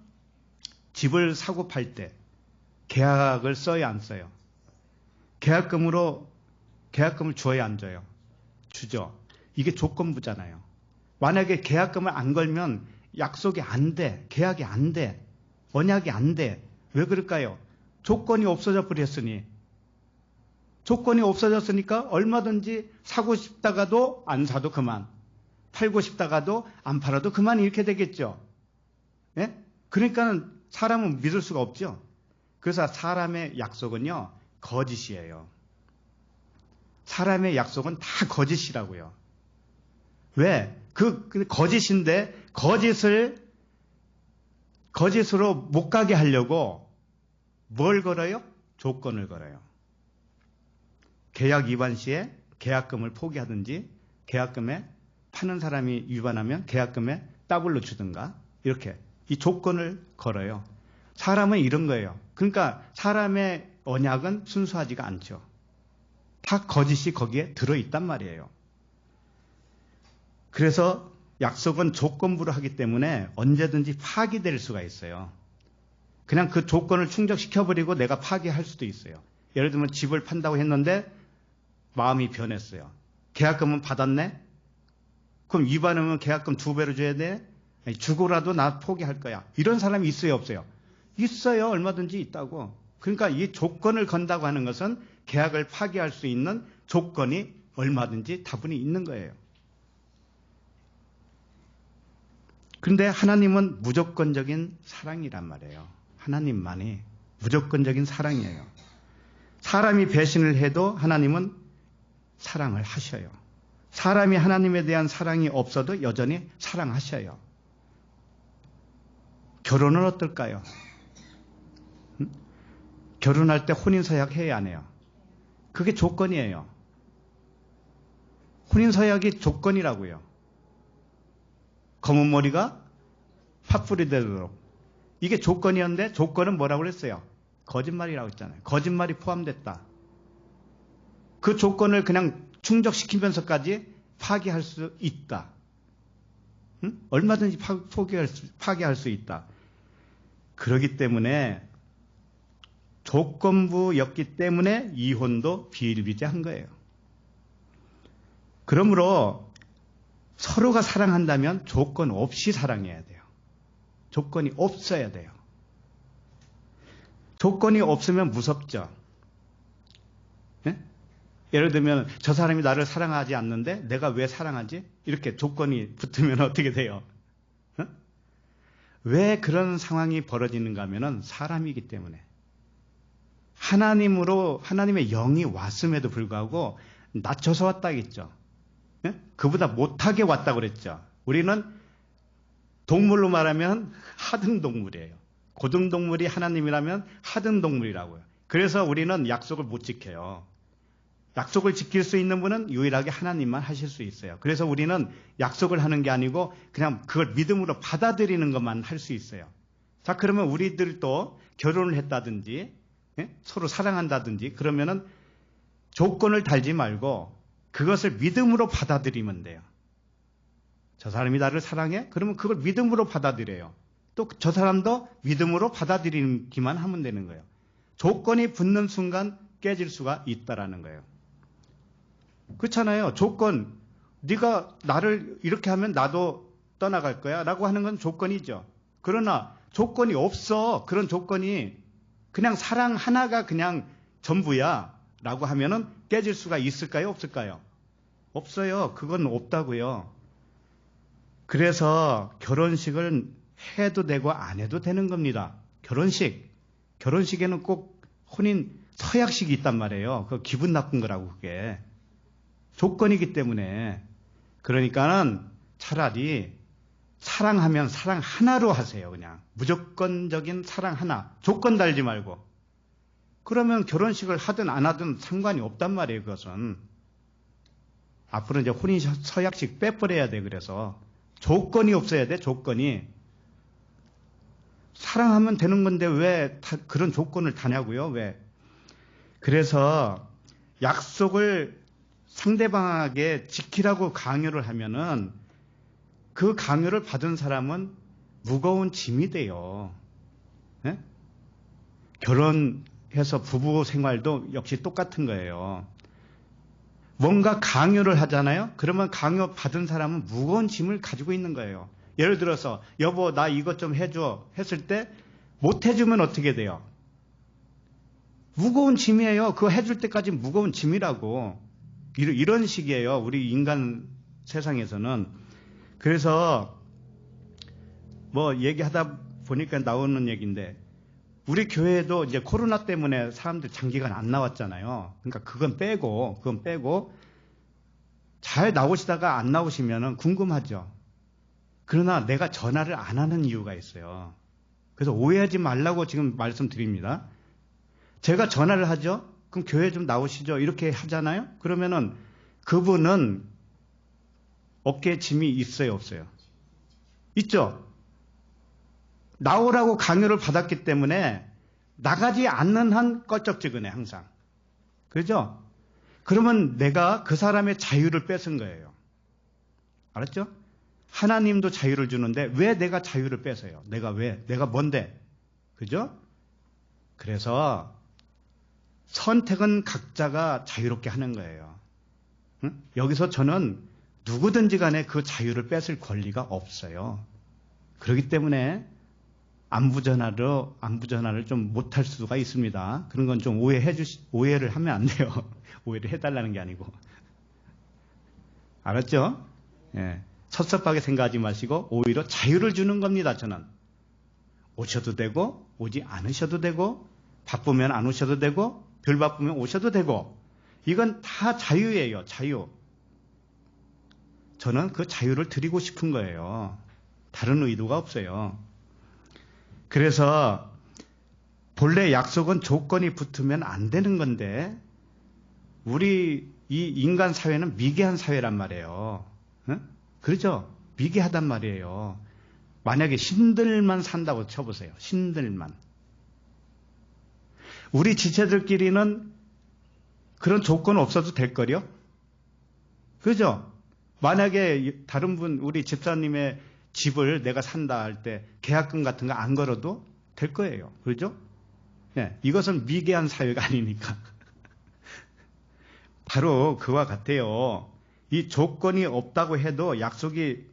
집을 사고 팔 때 계약을 써야 안 써요? 계약금을 줘야 안 줘요? 주죠. 이게 조건부잖아요. 만약에 계약금을 안 걸면 약속이 안 돼. 계약이 안 돼. 언약이 안 돼. 왜 그럴까요? 조건이 없어져 버렸으니. 조건이 없어졌으니까 얼마든지 사고 싶다가도 안 사도 그만. 팔고 싶다가도 안 팔아도 그만 이렇게 되겠죠. 예? 그러니까 사람은 믿을 수가 없죠. 그래서 사람의 약속은요, 거짓이에요. 사람의 약속은 다 거짓이라고요. 왜? 그 거짓인데 거짓으로 못 가게 하려고 뭘 걸어요? 조건을 걸어요. 계약 위반 시에 계약금을 포기하든지 계약금에 파는 사람이 위반하면 계약금에 더블로 주든가 이렇게 이 조건을 걸어요. 사람은 이런 거예요. 그러니까 사람의 언약은 순수하지가 않죠. 다 거짓이 거기에 들어있단 말이에요. 그래서 약속은 조건부로 하기 때문에 언제든지 파기될 수가 있어요. 그냥 그 조건을 충족시켜버리고 내가 파기할 수도 있어요. 예를 들면 집을 판다고 했는데 마음이 변했어요. 계약금은 받았네? 그럼 위반하면 계약금 2배로 줘야 돼? 아니, 주고라도 나 포기할 거야. 이런 사람이 있어요, 없어요? 있어요. 얼마든지 있다고. 그러니까 이 조건을 건다고 하는 것은 계약을 파기할 수 있는 조건이 얼마든지 다분히 있는 거예요. 그런데 하나님은 무조건적인 사랑이란 말이에요. 하나님만이 무조건적인 사랑이에요. 사람이 배신을 해도 하나님은 사랑을 하셔요. 사람이 하나님에 대한 사랑이 없어도 여전히 사랑하셔요. 결혼은 어떨까요? 결혼할 때 혼인서약 해야 안 해요? 그게 조건이에요. 혼인서약이 조건이라고요. 검은 머리가 팥불이 되도록. 이게 조건이었는데 조건은 뭐라고 그랬어요? 거짓말이라고 했잖아요. 거짓말이 포함됐다. 그 조건을 그냥 충족시키면서까지 파기할 수 있다. 응? 얼마든지 파기할 수 있다. 그렇기 때문에 조건부였기 때문에 이혼도 비일비재한 거예요. 그러므로 서로가 사랑한다면 조건 없이 사랑해야 돼요. 조건이 없어야 돼요. 조건이 없으면 무섭죠. 네? 예를 들면 저 사람이 나를 사랑하지 않는데 내가 왜 사랑하지? 이렇게 조건이 붙으면 어떻게 돼요? 왜 그런 상황이 벌어지는가 하면은 사람이기 때문에. 하나님의 영이 왔음에도 불구하고 낮춰서 왔다겠죠. 그보다 못하게 왔다고 그랬죠. 우리는 동물로 말하면 하등동물이에요. 고등동물이 하나님이라면 하등동물이라고요. 그래서 우리는 약속을 못 지켜요. 약속을 지킬 수 있는 분은 유일하게 하나님만 하실 수 있어요. 그래서 우리는 약속을 하는 게 아니고 그냥 그걸 믿음으로 받아들이는 것만 할 수 있어요. 자, 그러면 우리들도 결혼을 했다든지 서로 사랑한다든지 그러면은 조건을 달지 말고 그것을 믿음으로 받아들이면 돼요. 저 사람이 나를 사랑해? 그러면 그걸 믿음으로 받아들여요. 또 저 사람도 믿음으로 받아들이기만 하면 되는 거예요. 조건이 붙는 순간 깨질 수가 있다라는 거예요. 그렇잖아요. 조건, 네가 나를 이렇게 하면 나도 떠나갈 거야 라고 하는 건 조건이죠. 그러나 조건이 없어. 그런 조건이 그냥 사랑 하나가 그냥 전부야 라고 하면은 깨질 수가 있을까요? 없을까요? 없어요. 그건 없다고요. 그래서 결혼식을 해도 되고 안 해도 되는 겁니다. 결혼식에는 꼭 혼인 서약식이 있단 말이에요. 그거 기분 나쁜 거라고 그게. 조건이기 때문에. 그러니까는 차라리 사랑하면 사랑 하나로 하세요. 그냥 무조건적인 사랑 하나. 조건 달지 말고. 그러면 결혼식을 하든 안 하든 상관이 없단 말이에요. 그것은. 앞으로 이제 혼인 서약식 빼버려야 돼. 그래서 조건이 없어야 돼. 조건이. 사랑하면 되는 건데 왜 그런 조건을 다냐고요? 왜? 그래서 약속을 상대방에게 지키라고 강요를 하면은 그 강요를 받은 사람은 무거운 짐이 돼요. 네? 결혼해서 부부 생활도 역시 똑같은 거예요. 뭔가 강요를 하잖아요. 그러면 강요 받은 사람은 무거운 짐을 가지고 있는 거예요. 예를 들어서 여보 나 이것 좀 해줘 했을 때 못 해주면 어떻게 돼요? 무거운 짐이에요. 그거 해줄 때까지 무거운 짐이라고. 이런 식이에요. 우리 인간 세상에서는. 그래서 뭐 얘기하다 보니까 나오는 얘기인데 우리 교회도 이제 코로나 때문에 사람들 장기간 안 나왔잖아요. 그러니까 그건 빼고 잘 나오시다가 안 나오시면은 궁금하죠. 그러나 내가 전화를 안 하는 이유가 있어요. 그래서 오해하지 말라고 지금 말씀드립니다. 제가 전화를 하죠. 그럼 교회 좀 나오시죠. 이렇게 하잖아요. 그러면은 그분은 어깨에 짐이 있어요, 없어요? 있죠. 나오라고 강요를 받았기 때문에 나가지 않는 한 껄쩍지근해 항상. 그죠? 그러면 내가 그 사람의 자유를 뺏은 거예요. 알았죠? 하나님도 자유를 주는데 왜 내가 자유를 뺏어요? 내가 왜? 내가 뭔데? 그죠? 그래서 선택은 각자가 자유롭게 하는 거예요. 응? 여기서 저는 누구든지 간에 그 자유를 뺏을 권리가 없어요. 그렇기 때문에 안부전화를 좀 못할 수가 있습니다. 그런 건 좀 오해를 하면 안 돼요. 오해를 해달라는 게 아니고. 알았죠? 예. 섭섭하게 생각하지 마시고 오히려 자유를 주는 겁니다. 저는. 오셔도 되고 오지 않으셔도 되고 바쁘면 안 오셔도 되고 덜 바쁘면 오셔도 되고 이건 다 자유예요. 자유. 저는 그 자유를 드리고 싶은 거예요. 다른 의도가 없어요. 그래서 본래 약속은 조건이 붙으면 안 되는 건데 우리 이 인간 사회는 미개한 사회란 말이에요. 응? 그렇죠? 미개하단 말이에요. 만약에 신들만 산다고 쳐보세요. 신들만. 우리 지체들끼리는 그런 조건 없어도 될 거요? 그죠? 만약에 다른 분, 우리 집사님의 집을 내가 산다 할 때 계약금 같은 거 안 걸어도 될 거예요. 그죠? 네, 이것은 미개한 사회가 아니니까. 바로 그와 같아요. 이 조건이 없다고 해도 약속이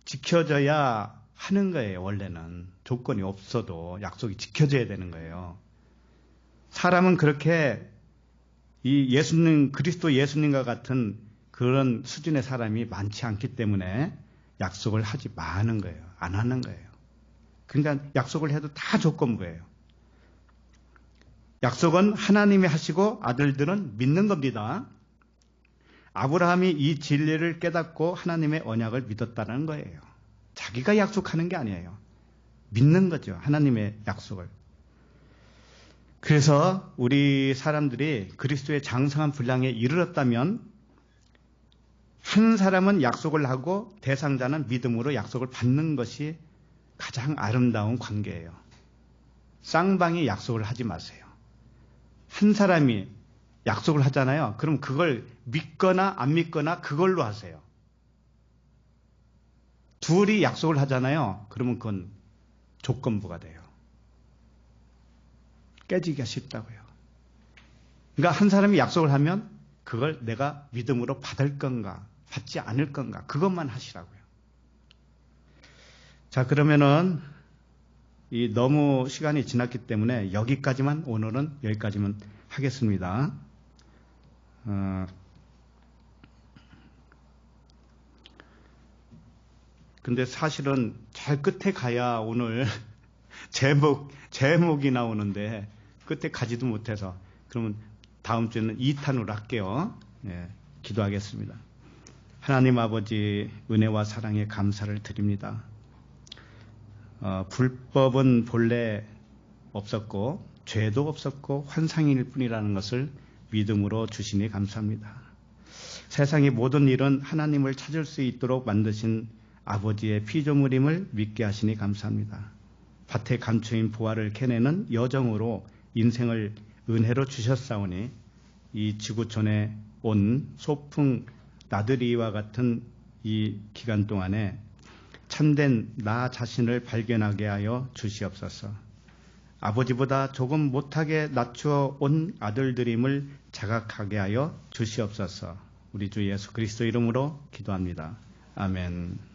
지켜져야 하는 거예요. 원래는 조건이 없어도 약속이 지켜져야 되는 거예요. 사람은 그렇게 이 예수님, 그리스도 예수님과 같은 그런 수준의 사람이 많지 않기 때문에 약속을 하지 마는 거예요. 안 하는 거예요. 그러니까 약속을 해도 다 조건부예요. 약속은 하나님이 하시고 아들들은 믿는 겁니다. 아브라함이 이 진리를 깨닫고 하나님의 언약을 믿었다는 거예요. 자기가 약속하는 게 아니에요. 믿는 거죠. 하나님의 약속을. 그래서 우리 사람들이 그리스도의 장성한 분량에 이르렀다면 한 사람은 약속을 하고 대상자는 믿음으로 약속을 받는 것이 가장 아름다운 관계예요. 쌍방이 약속을 하지 마세요. 한 사람이 약속을 하잖아요. 그럼 그걸 믿거나 안 믿거나 그걸로 하세요. 둘이 약속을 하잖아요. 그러면 그건 조건부가 돼요. 깨지기가 쉽다고요. 그러니까 한 사람이 약속을 하면 그걸 내가 믿음으로 받을 건가 받지 않을 건가 그것만 하시라고요. 자, 그러면은 너무 시간이 지났기 때문에 오늘은 여기까지만 하겠습니다. 근데 사실은 잘 끝에 가야 오늘 제목이 나오는데 끝에 가지도 못해서 그러면 다음 주에는 2탄으로 할게요. 예, 기도하겠습니다. 하나님 아버지 은혜와 사랑에 감사를 드립니다. 불법은 본래 없었고 죄도 없었고 환상일 뿐이라는 것을 믿음으로 주시니 감사합니다. 세상의 모든 일은 하나님을 찾을 수 있도록 만드신 아버지의 피조물임을 믿게 하시니 감사합니다. 밭에 감추인 보화를 캐내는 여정으로 인생을 은혜로 주셨사오니 이 지구촌에 온 소풍 나들이와 같은 이 기간 동안에 참된 나 자신을 발견하게 하여 주시옵소서. 아버지보다 조금 못하게 낮추어 온 아들들임을 자각하게 하여 주시옵소서. 우리 주 예수 그리스도 이름으로 기도합니다. 아멘.